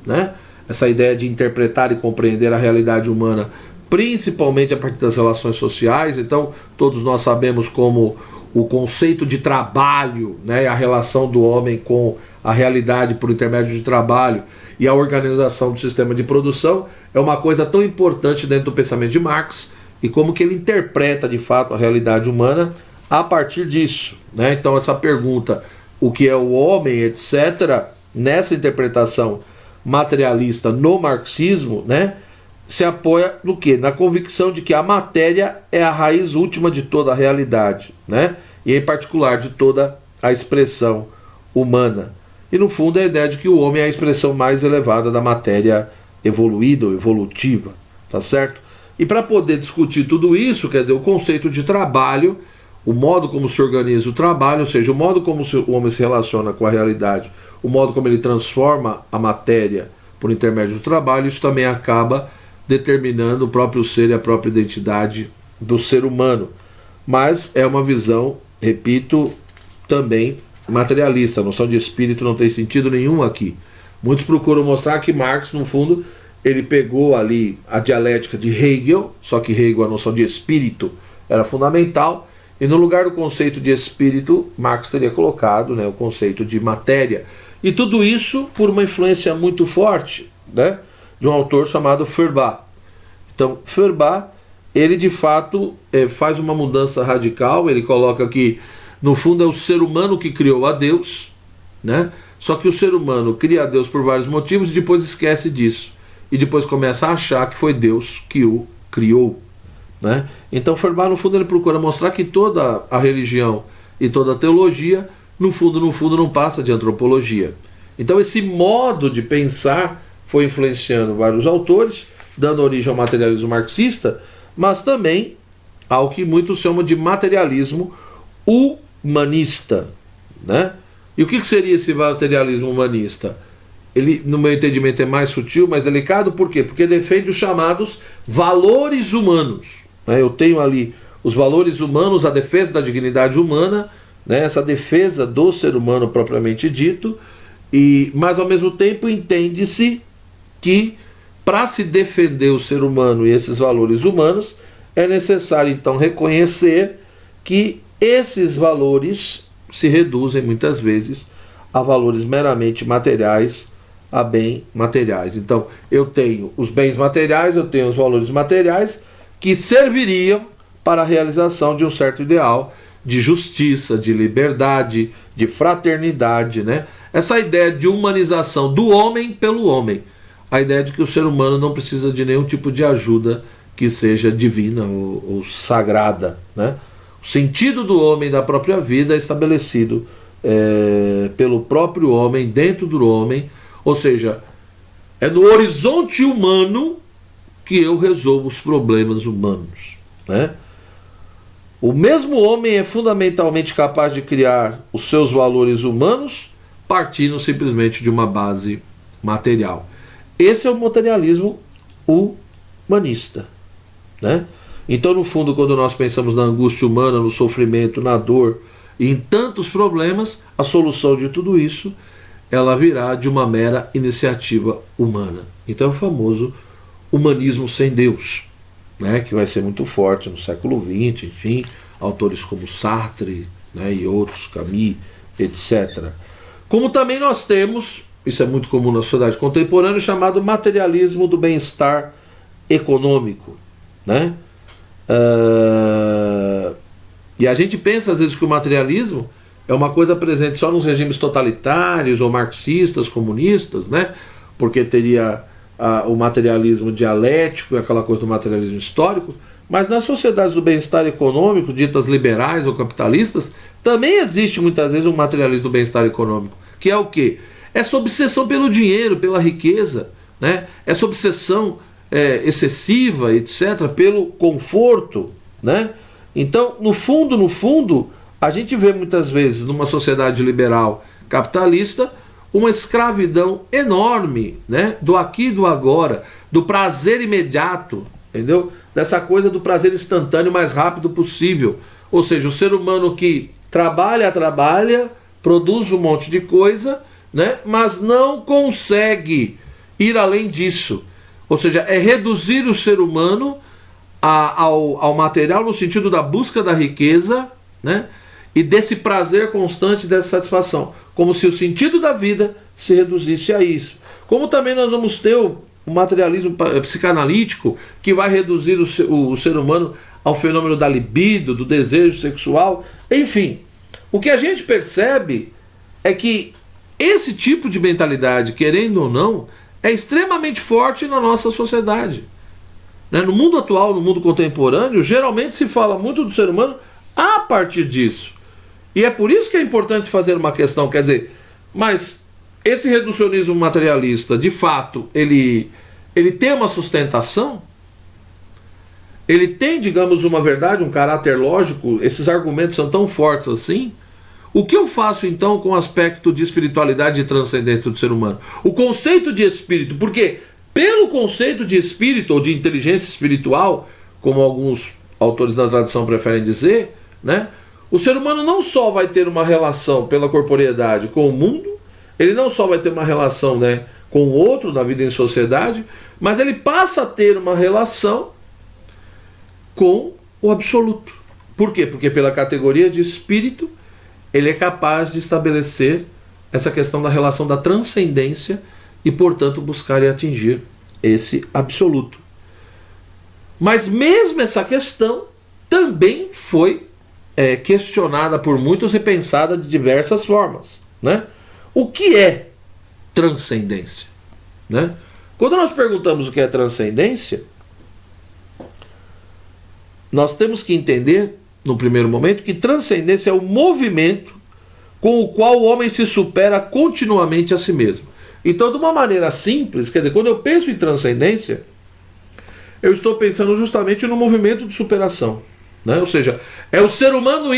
né, essa ideia de interpretar e compreender a realidade humana, principalmente a partir das relações sociais. Então todos nós sabemos como o conceito de trabalho, né, a relação do homem com a realidade por intermédio de trabalho e a organização do sistema de produção é uma coisa tão importante dentro do pensamento de Marx, e como que ele interpreta de fato a realidade humana a partir disso, né? Então essa pergunta, o que é o homem, etc., nessa interpretação materialista no marxismo, né, se apoia no quê? Na convicção de que a matéria é a raiz última de toda a realidade, né? E em particular de toda a expressão humana. E no fundo é a ideia de que o homem é a expressão mais elevada da matéria evoluída ou evolutiva, tá certo? E para poder discutir tudo isso, quer dizer, o conceito de trabalho, o modo como se organiza o trabalho, ou seja, o modo como o homem se relaciona com a realidade, o modo como ele transforma a matéria por intermédio do trabalho, isso também acaba determinando o próprio ser e a própria identidade do ser humano. Mas é uma visão, repito, também materialista. A noção de espírito não tem sentido nenhum aqui. Muitos procuram mostrar que Marx, no fundo, ele pegou ali a dialética de Hegel, só que Hegel, a noção de espírito era fundamental, e no lugar do conceito de espírito, Marx teria colocado, né, o conceito de matéria. E tudo isso por uma influência muito forte, né, de um autor chamado Feuerbach. Então, Feuerbach, ele de fato faz uma mudança radical. Ele coloca que, no fundo, é o ser humano que criou a Deus, né? Só que o ser humano cria a Deus por vários motivos e depois esquece disso. E depois começa a achar que foi Deus que o criou, né? Então Feuerbach, no fundo, ele procura mostrar que toda a religião e toda a teologia, no fundo, não passa de antropologia. Então esse modo de pensar foi influenciando vários autores, dando origem ao materialismo marxista, mas também ao que muitos chamam de materialismo humanista, né? E o que seria esse materialismo humanista? Ele, no meu entendimento, é mais sutil, mais delicado. Por quê? Porque defende os chamados valores humanos, né? Eu tenho ali os valores humanos, a defesa da dignidade humana, né? Essa defesa do ser humano propriamente dito, mas ao mesmo tempo entende-se que para se defender o ser humano e esses valores humanos é necessário então reconhecer que esses valores se reduzem muitas vezes a valores meramente materiais, a bens materiais. Então eu tenho os bens materiais, eu tenho os valores materiais que serviriam para a realização de um certo ideal, de justiça, de liberdade, de fraternidade, né? Essa ideia de humanização do homem pelo homem. A ideia de que o ser humano não precisa de nenhum tipo de ajuda que seja divina ou sagrada, né? O sentido do homem, da própria vida, é estabelecido pelo próprio homem, dentro do homem, ou seja, é no horizonte humano que eu resolvo os problemas humanos, né? O mesmo homem é fundamentalmente capaz de criar os seus valores humanos partindo simplesmente de uma base material. Esse é o materialismo humanista, né? Então, no fundo, quando nós pensamos na angústia humana, no sofrimento, na dor e em tantos problemas, a solução de tudo isso, ela virá de uma mera iniciativa humana. Então é o famoso humanismo sem Deus, né, que vai ser muito forte no século XX, enfim, autores como Sartre, né, e outros, Camus, etc. Como também nós temos, isso é muito comum na sociedade contemporânea, chamado materialismo do bem-estar econômico, né? E a gente pensa às vezes que o materialismo é uma coisa presente só nos regimes totalitários ou marxistas, comunistas, né? Porque teria o materialismo dialético e aquela coisa do materialismo histórico, mas nas sociedades do bem-estar econômico, ditas liberais ou capitalistas, também existe muitas vezes um materialismo do bem-estar econômico, que é o quê? Essa obsessão pelo dinheiro, pela riqueza, né? Essa obsessão excessiva, etc., pelo conforto, né? Então, no fundo, a gente vê muitas vezes numa sociedade liberal capitalista uma escravidão enorme, né? Do aqui e do agora, do prazer imediato, entendeu? Dessa coisa do prazer instantâneo o mais rápido possível. Ou seja, o ser humano que trabalha, produz um monte de coisa, né? Mas não consegue ir além disso. Ou seja, é reduzir o ser humano ao material no sentido da busca da riqueza, né? E desse prazer constante, dessa satisfação. Como se o sentido da vida se reduzisse a isso. Como também nós vamos ter o materialismo psicanalítico, que vai reduzir o ser humano ao fenômeno da libido, do desejo sexual. Enfim, o que a gente percebe é que esse tipo de mentalidade, querendo ou não, é extremamente forte na nossa sociedade. No mundo atual, no mundo contemporâneo, geralmente se fala muito do ser humano a partir disso. E é por isso que é importante fazer uma questão, quer dizer, mas esse reducionismo materialista, de fato, ele tem uma sustentação? Ele tem, digamos, uma verdade, um caráter lógico? Esses argumentos são tão fortes assim? O que eu faço então com o aspecto de espiritualidade e transcendência do ser humano? O conceito de espírito, porque pelo conceito de espírito ou de inteligência espiritual, como alguns autores da tradição preferem dizer, né, o ser humano não só vai ter uma relação pela corporeidade com o mundo, ele não só vai ter uma relação, né, com o outro na vida em sociedade, mas ele passa a ter uma relação com o absoluto. Por quê? Porque pela categoria de espírito ele é capaz de estabelecer essa questão da relação da transcendência e, portanto, buscar e atingir esse absoluto. Mas mesmo essa questão também foi questionada por muitos e pensada de diversas formas, né? O que é transcendência, né? Quando nós perguntamos o que é transcendência, nós temos que entender, no primeiro momento, que transcendência é o movimento com o qual o homem se supera continuamente a si mesmo. Então, de uma maneira simples, quer dizer, quando eu penso em transcendência, eu estou pensando justamente no movimento de superação, né? Ou seja, é o ser humano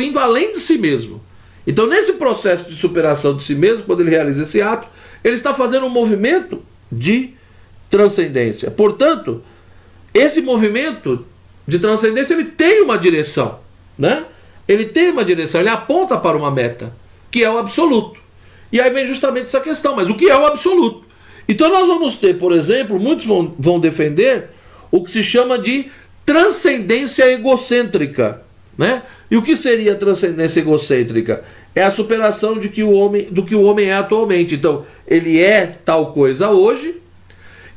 indo além de si mesmo. Então, nesse processo de superação de si mesmo, quando ele realiza esse ato, ele está fazendo um movimento de transcendência. Portanto, esse movimento de transcendência, ele tem uma direção, né? Ele tem uma direção, ele aponta para uma meta, que é o absoluto. E aí vem justamente essa questão, mas o que é o absoluto? Então nós vamos ter, por exemplo, muitos vão defender o que se chama de transcendência egocêntrica, né? E o que seria transcendência egocêntrica? É a superação do que o homem é atualmente. Então, ele é tal coisa hoje,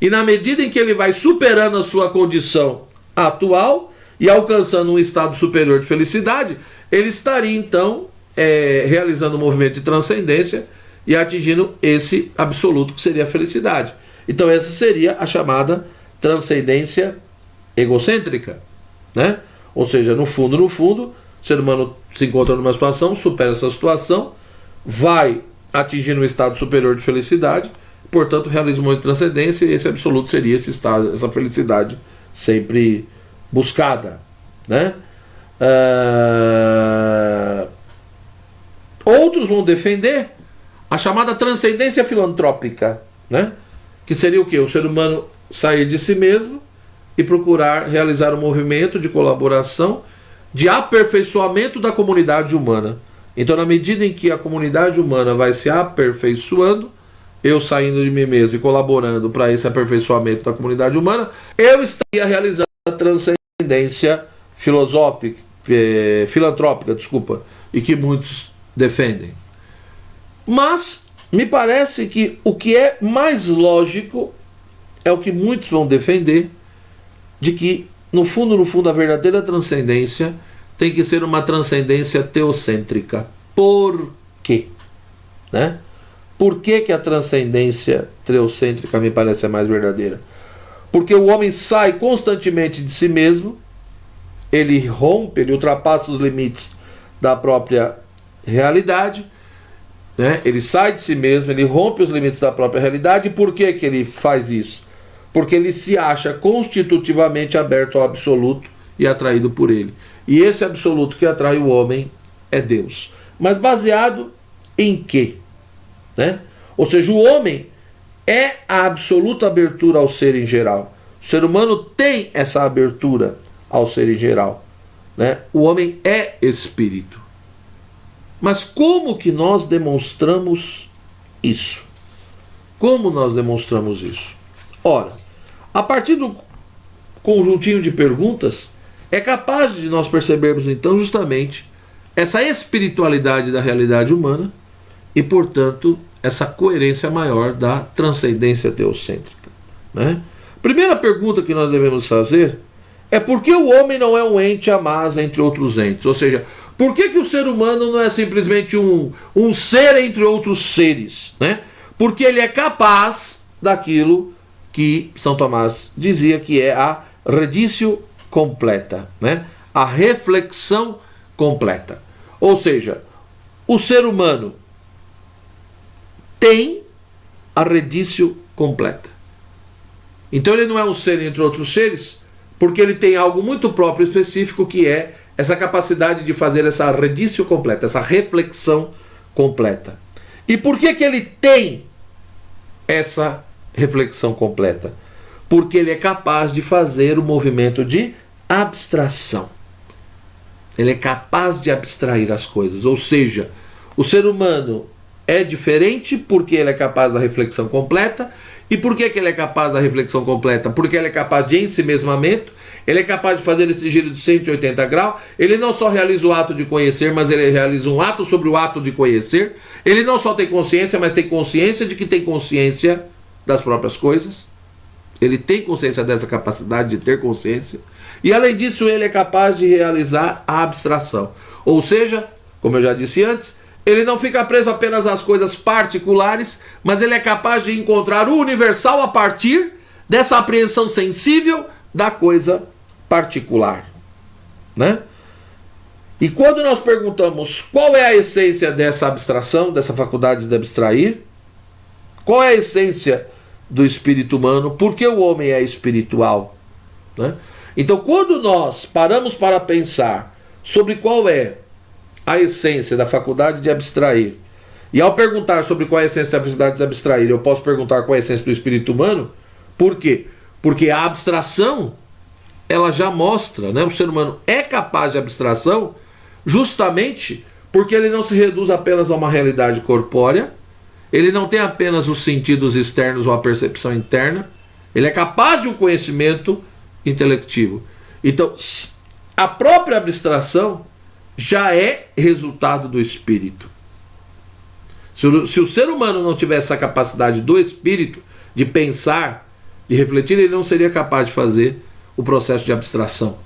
e na medida em que ele vai superando a sua condição atual, e alcançando um estado superior de felicidade, ele estaria então realizando um movimento de transcendência e atingindo esse absoluto que seria a felicidade. Então essa seria a chamada transcendência egocêntrica, né? Ou seja, no fundo, o ser humano se encontra numa situação, supera essa situação, vai atingindo um estado superior de felicidade, portanto realiza um movimento de transcendência, e esse absoluto seria esse estado, essa felicidade sempre buscada, né? Outros vão defender a chamada transcendência filantrópica, né? Que seria o quê? O ser humano sair de si mesmo e procurar realizar um movimento de colaboração, de aperfeiçoamento da comunidade humana. Então, na medida em que a comunidade humana vai se aperfeiçoando, eu saindo de mim mesmo e colaborando para esse aperfeiçoamento da comunidade humana, eu estaria realizando a transcendência filantrópica, e que muitos defendem. Mas me parece que o que é mais lógico é o que muitos vão defender, de que no fundo, a verdadeira transcendência tem que ser uma transcendência teocêntrica. Por quê? Né? Por que a transcendência teocêntrica me parece a mais verdadeira? Porque o homem sai constantemente de si mesmo, ele rompe, ele ultrapassa os limites da própria realidade, né? Ele sai de si mesmo, ele rompe os limites da própria realidade. E por que ele faz isso? Porque ele se acha constitutivamente aberto ao absoluto e atraído por ele. E esse absoluto que atrai o homem é Deus. Mas baseado em quê? Né? Ou seja, o homem é a absoluta abertura ao ser em geral. O ser humano tem essa abertura ao ser em geral, né? O homem é espírito. Mas como que nós demonstramos isso? Como nós demonstramos isso? Ora, a partir do conjuntinho de perguntas, é capaz de nós percebermos então justamente essa espiritualidade da realidade humana e, portanto, essa coerência maior da transcendência teocêntrica, né? Primeira pergunta que nós devemos fazer é por que o homem não é um ente a mais entre outros entes? Ou seja, por que o ser humano não é simplesmente um ser entre outros seres, né? Porque ele é capaz daquilo que São Tomás dizia que é a reditio completa, né? A reflexão completa. Ou seja, o ser humano tem a reditio completa. Então ele não é um ser entre outros seres, porque ele tem algo muito próprio e específico, que é essa capacidade de fazer essa reditio completa, essa reflexão completa. E por que ele tem essa reflexão completa? Porque ele é capaz de fazer o movimento de abstração. Ele é capaz de abstrair as coisas. Ou seja, o ser humano é diferente porque ele é capaz da reflexão completa. E por que ele é capaz da reflexão completa? Porque ele é capaz de ensimesmamento, ele é capaz de fazer esse giro de 180 graus, ele não só realiza o ato de conhecer, mas ele realiza um ato sobre o ato de conhecer. Ele não só tem consciência, mas tem consciência de que tem consciência das próprias coisas. Ele tem consciência dessa capacidade de ter consciência. E além disso, ele é capaz de realizar a abstração. Ou seja, como eu já disse antes, ele não fica preso apenas às coisas particulares, mas ele é capaz de encontrar o universal a partir dessa apreensão sensível da coisa particular, né? E quando nós perguntamos qual é a essência dessa abstração, dessa faculdade de abstrair, qual é a essência do espírito humano, por que o homem é espiritual, né? Então, quando nós paramos para pensar sobre qual é a essência da faculdade de abstrair, e ao perguntar sobre qual é a essência da faculdade de abstrair, eu posso perguntar qual é a essência do espírito humano. Por quê? Porque a abstração, ela já mostra, né? O ser humano é capaz de abstração justamente porque ele não se reduz apenas a uma realidade corpórea, ele não tem apenas os sentidos externos ou a percepção interna, ele é capaz de um conhecimento intelectivo. Então, a própria abstração já é resultado do espírito. Se o ser humano não tivesse essa capacidade do espírito de pensar, de refletir, ele não seria capaz de fazer o processo de abstração.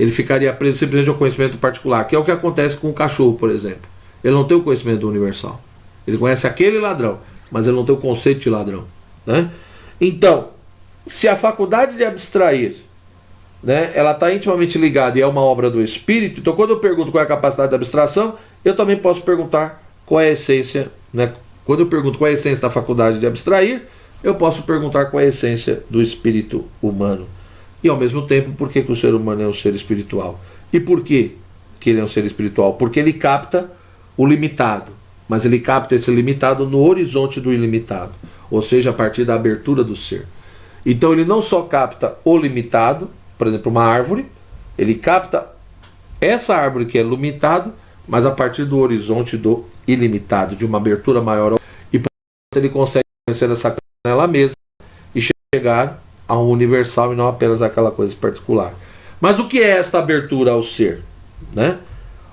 Ele ficaria preso simplesmente ao conhecimento particular, que é o que acontece com o cachorro, por exemplo. Ele não tem o conhecimento universal. Ele conhece aquele ladrão, mas ele não tem o conceito de ladrão, né? Então, se a faculdade de abstrair, né, ela está intimamente ligada e é uma obra do espírito, então quando eu pergunto qual é a capacidade de abstração, eu também posso perguntar qual é a essência, né? Quando eu pergunto qual é a essência da faculdade de abstrair, eu posso perguntar qual é a essência do espírito humano. E ao mesmo tempo, por que o ser humano é um ser espiritual? E por que ele é um ser espiritual? Porque ele capta o limitado, mas ele capta esse limitado no horizonte do ilimitado, ou seja, a partir da abertura do ser. Então ele não só capta o limitado, por exemplo, uma árvore, ele capta essa árvore que é limitado, mas a partir do horizonte do ilimitado, de uma abertura maior, e portanto ele consegue conhecer essa coisa nela mesma e chegar a um universal e não apenas aquela coisa particular. Mas o que é esta abertura ao ser, né?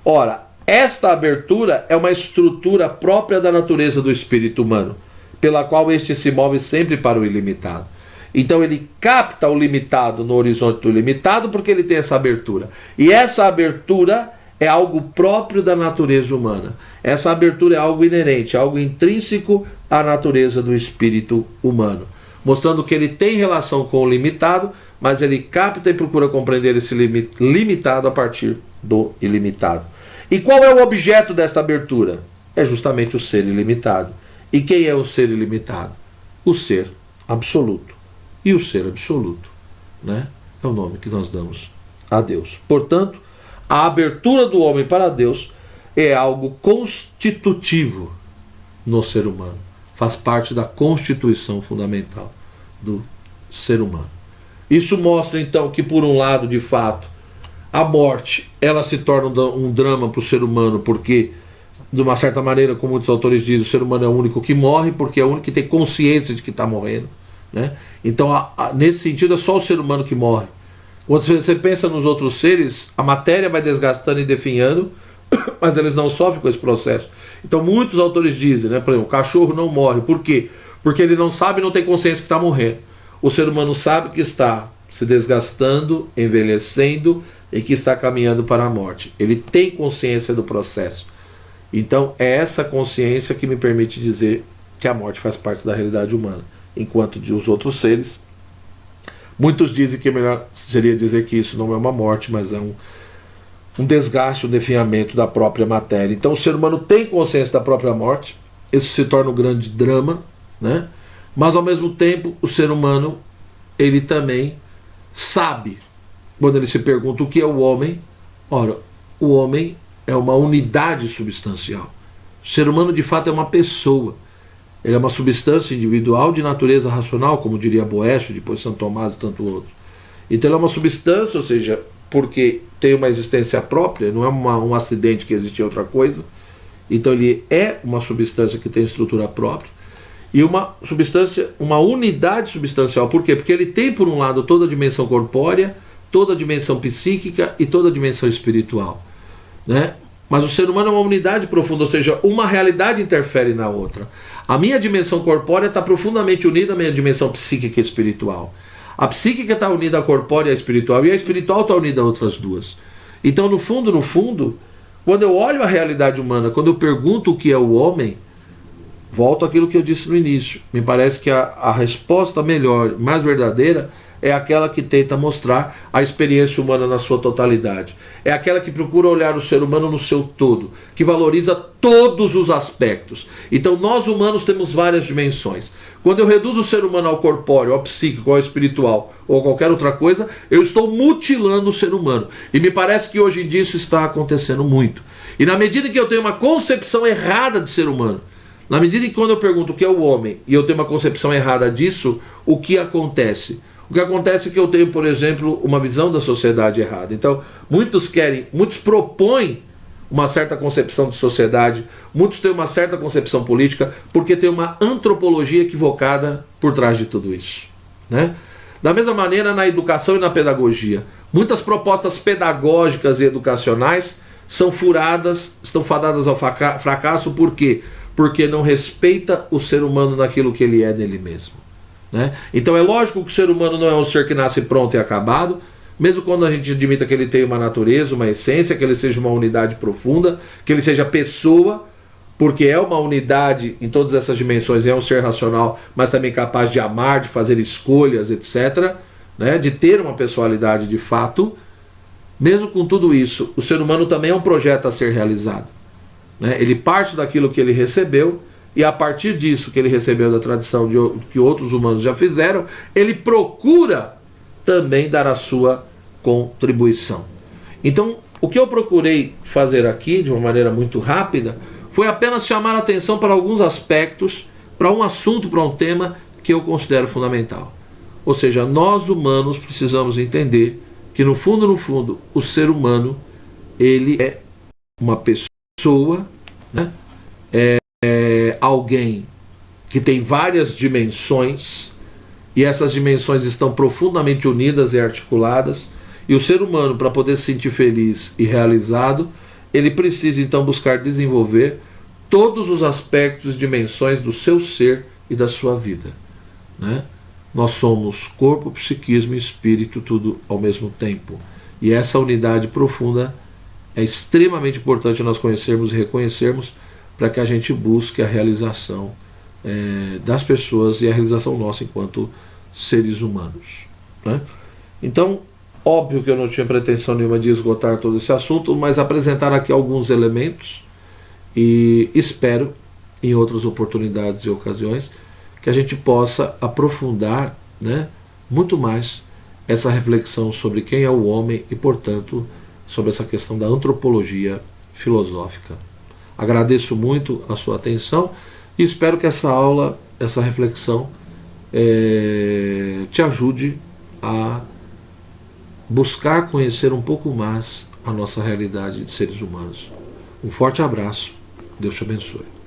Ora, esta abertura é uma estrutura própria da natureza do espírito humano, pela qual este se move sempre para o ilimitado. Então ele capta o limitado no horizonte do limitado porque ele tem essa abertura. E essa abertura é algo próprio da natureza humana. Essa abertura é algo inerente, algo intrínseco à natureza do espírito humano, mostrando que ele tem relação com o limitado, mas ele capta e procura compreender esse limitado a partir do ilimitado. E qual é o objeto desta abertura? É justamente o ser ilimitado. E quem é o ser ilimitado? O ser absoluto. E o ser absoluto, né, é o nome que nós damos a Deus. Portanto, a abertura do homem para Deus é algo constitutivo no ser humano. Faz parte da constituição fundamental do ser humano. Isso mostra então que, por um lado, de fato, a morte ela se torna um drama para o ser humano, porque, de uma certa maneira, como muitos autores dizem, o ser humano é o único que morre, porque é o único que tem consciência de que está morrendo, né? Então, nesse sentido, é só o ser humano que morre. Quando você pensa nos outros seres, a matéria vai desgastando e definhando, mas eles não sofrem com esse processo. Então, muitos autores dizem, né, por exemplo, o cachorro não morre. Por quê? Porque ele não sabe e não tem consciência que está morrendo. O ser humano sabe que está se desgastando, envelhecendo e que está caminhando para a morte. Ele tem consciência do processo. Então, é essa consciência que me permite dizer que a morte faz parte da realidade humana. Enquanto de os outros seres, muitos dizem que melhor seria dizer que isso não é uma morte, mas é um desgaste, um definhamento da própria matéria. Então o ser humano tem consciência da própria morte, isso se torna um grande drama, né? Mas ao mesmo tempo o ser humano, ele também sabe, quando ele se pergunta o que é o homem. Ora, o homem é uma unidade substancial. O ser humano de fato é uma pessoa. Ele é uma substância individual de natureza racional, como diria Boécio, depois Santo Tomás e tanto outros. Então ele é uma substância, ou seja, porque tem uma existência própria, não é um acidente que existe em outra coisa. Então ele é uma substância que tem estrutura própria. E uma substância, uma unidade substancial. Por quê? Porque ele tem, por um lado, toda a dimensão corpórea, toda a dimensão psíquica e toda a dimensão espiritual, né? Mas o ser humano é uma unidade profunda, ou seja, uma realidade interfere na outra. A minha dimensão corpórea está profundamente unida à minha dimensão psíquica e espiritual. A psíquica está unida à corpórea e à espiritual, e a espiritual está unida a outras duas. Então, no fundo, quando eu olho a realidade humana, quando eu pergunto o que é o homem, volto àquilo que eu disse no início. Me parece que a resposta melhor, mais verdadeira, é aquela que tenta mostrar a experiência humana na sua totalidade. É aquela que procura olhar o ser humano no seu todo, que valoriza todos os aspectos. Então nós humanos temos várias dimensões. Quando eu reduzo o ser humano ao corpóreo, ao psíquico, ao espiritual ou qualquer outra coisa, eu estou mutilando o ser humano. E me parece que hoje em dia isso está acontecendo muito. E na medida que eu tenho uma concepção errada de ser humano, na medida que quando eu pergunto o que é o homem e eu tenho uma concepção errada disso, o que acontece? O que acontece é que eu tenho, por exemplo, uma visão da sociedade errada. Então, muitos propõem uma certa concepção de sociedade, muitos têm uma certa concepção política, porque tem uma antropologia equivocada por trás de tudo isso, né? Da mesma maneira, na educação e na pedagogia, muitas propostas pedagógicas e educacionais são furadas, estão fadadas ao fracasso. Por quê? Porque não respeita o ser humano naquilo que ele é nele mesmo, né? Então é lógico que o ser humano não é um ser que nasce pronto e acabado, mesmo quando a gente admita que ele tem uma natureza, uma essência, que ele seja uma unidade profunda, que ele seja pessoa, porque é uma unidade em todas essas dimensões, é um ser racional, mas também capaz de amar, de fazer escolhas, etc., né, de ter uma pessoalidade de fato. Mesmo com tudo isso, o ser humano também é um projeto a ser realizado, né? Ele parte daquilo que ele recebeu, e a partir disso que ele recebeu da tradição que outros humanos já fizeram, ele procura também dar a sua contribuição. Então, o que eu procurei fazer aqui, de uma maneira muito rápida, foi apenas chamar a atenção para alguns aspectos, para um assunto, para um tema que eu considero fundamental. Ou seja, nós humanos precisamos entender que no fundo, o ser humano, ele é uma pessoa, né? É alguém que tem várias dimensões, e essas dimensões estão profundamente unidas e articuladas, e o ser humano, para poder se sentir feliz e realizado, ele precisa então buscar desenvolver todos os aspectos e dimensões do seu ser e da sua vida, né? Nós somos corpo, psiquismo e espírito, tudo ao mesmo tempo. E essa unidade profunda é extremamente importante nós conhecermos e reconhecermos, para que a gente busque a realização das pessoas e a realização nossa enquanto seres humanos, né? Então, óbvio que eu não tinha pretensão nenhuma de esgotar todo esse assunto, mas apresentar aqui alguns elementos, e espero, em outras oportunidades e ocasiões, que a gente possa aprofundar, né, muito mais essa reflexão sobre quem é o homem e, portanto, sobre essa questão da antropologia filosófica. Agradeço muito a sua atenção e espero que essa aula, essa reflexão, te ajude a buscar conhecer um pouco mais a nossa realidade de seres humanos. Um forte abraço, Deus te abençoe.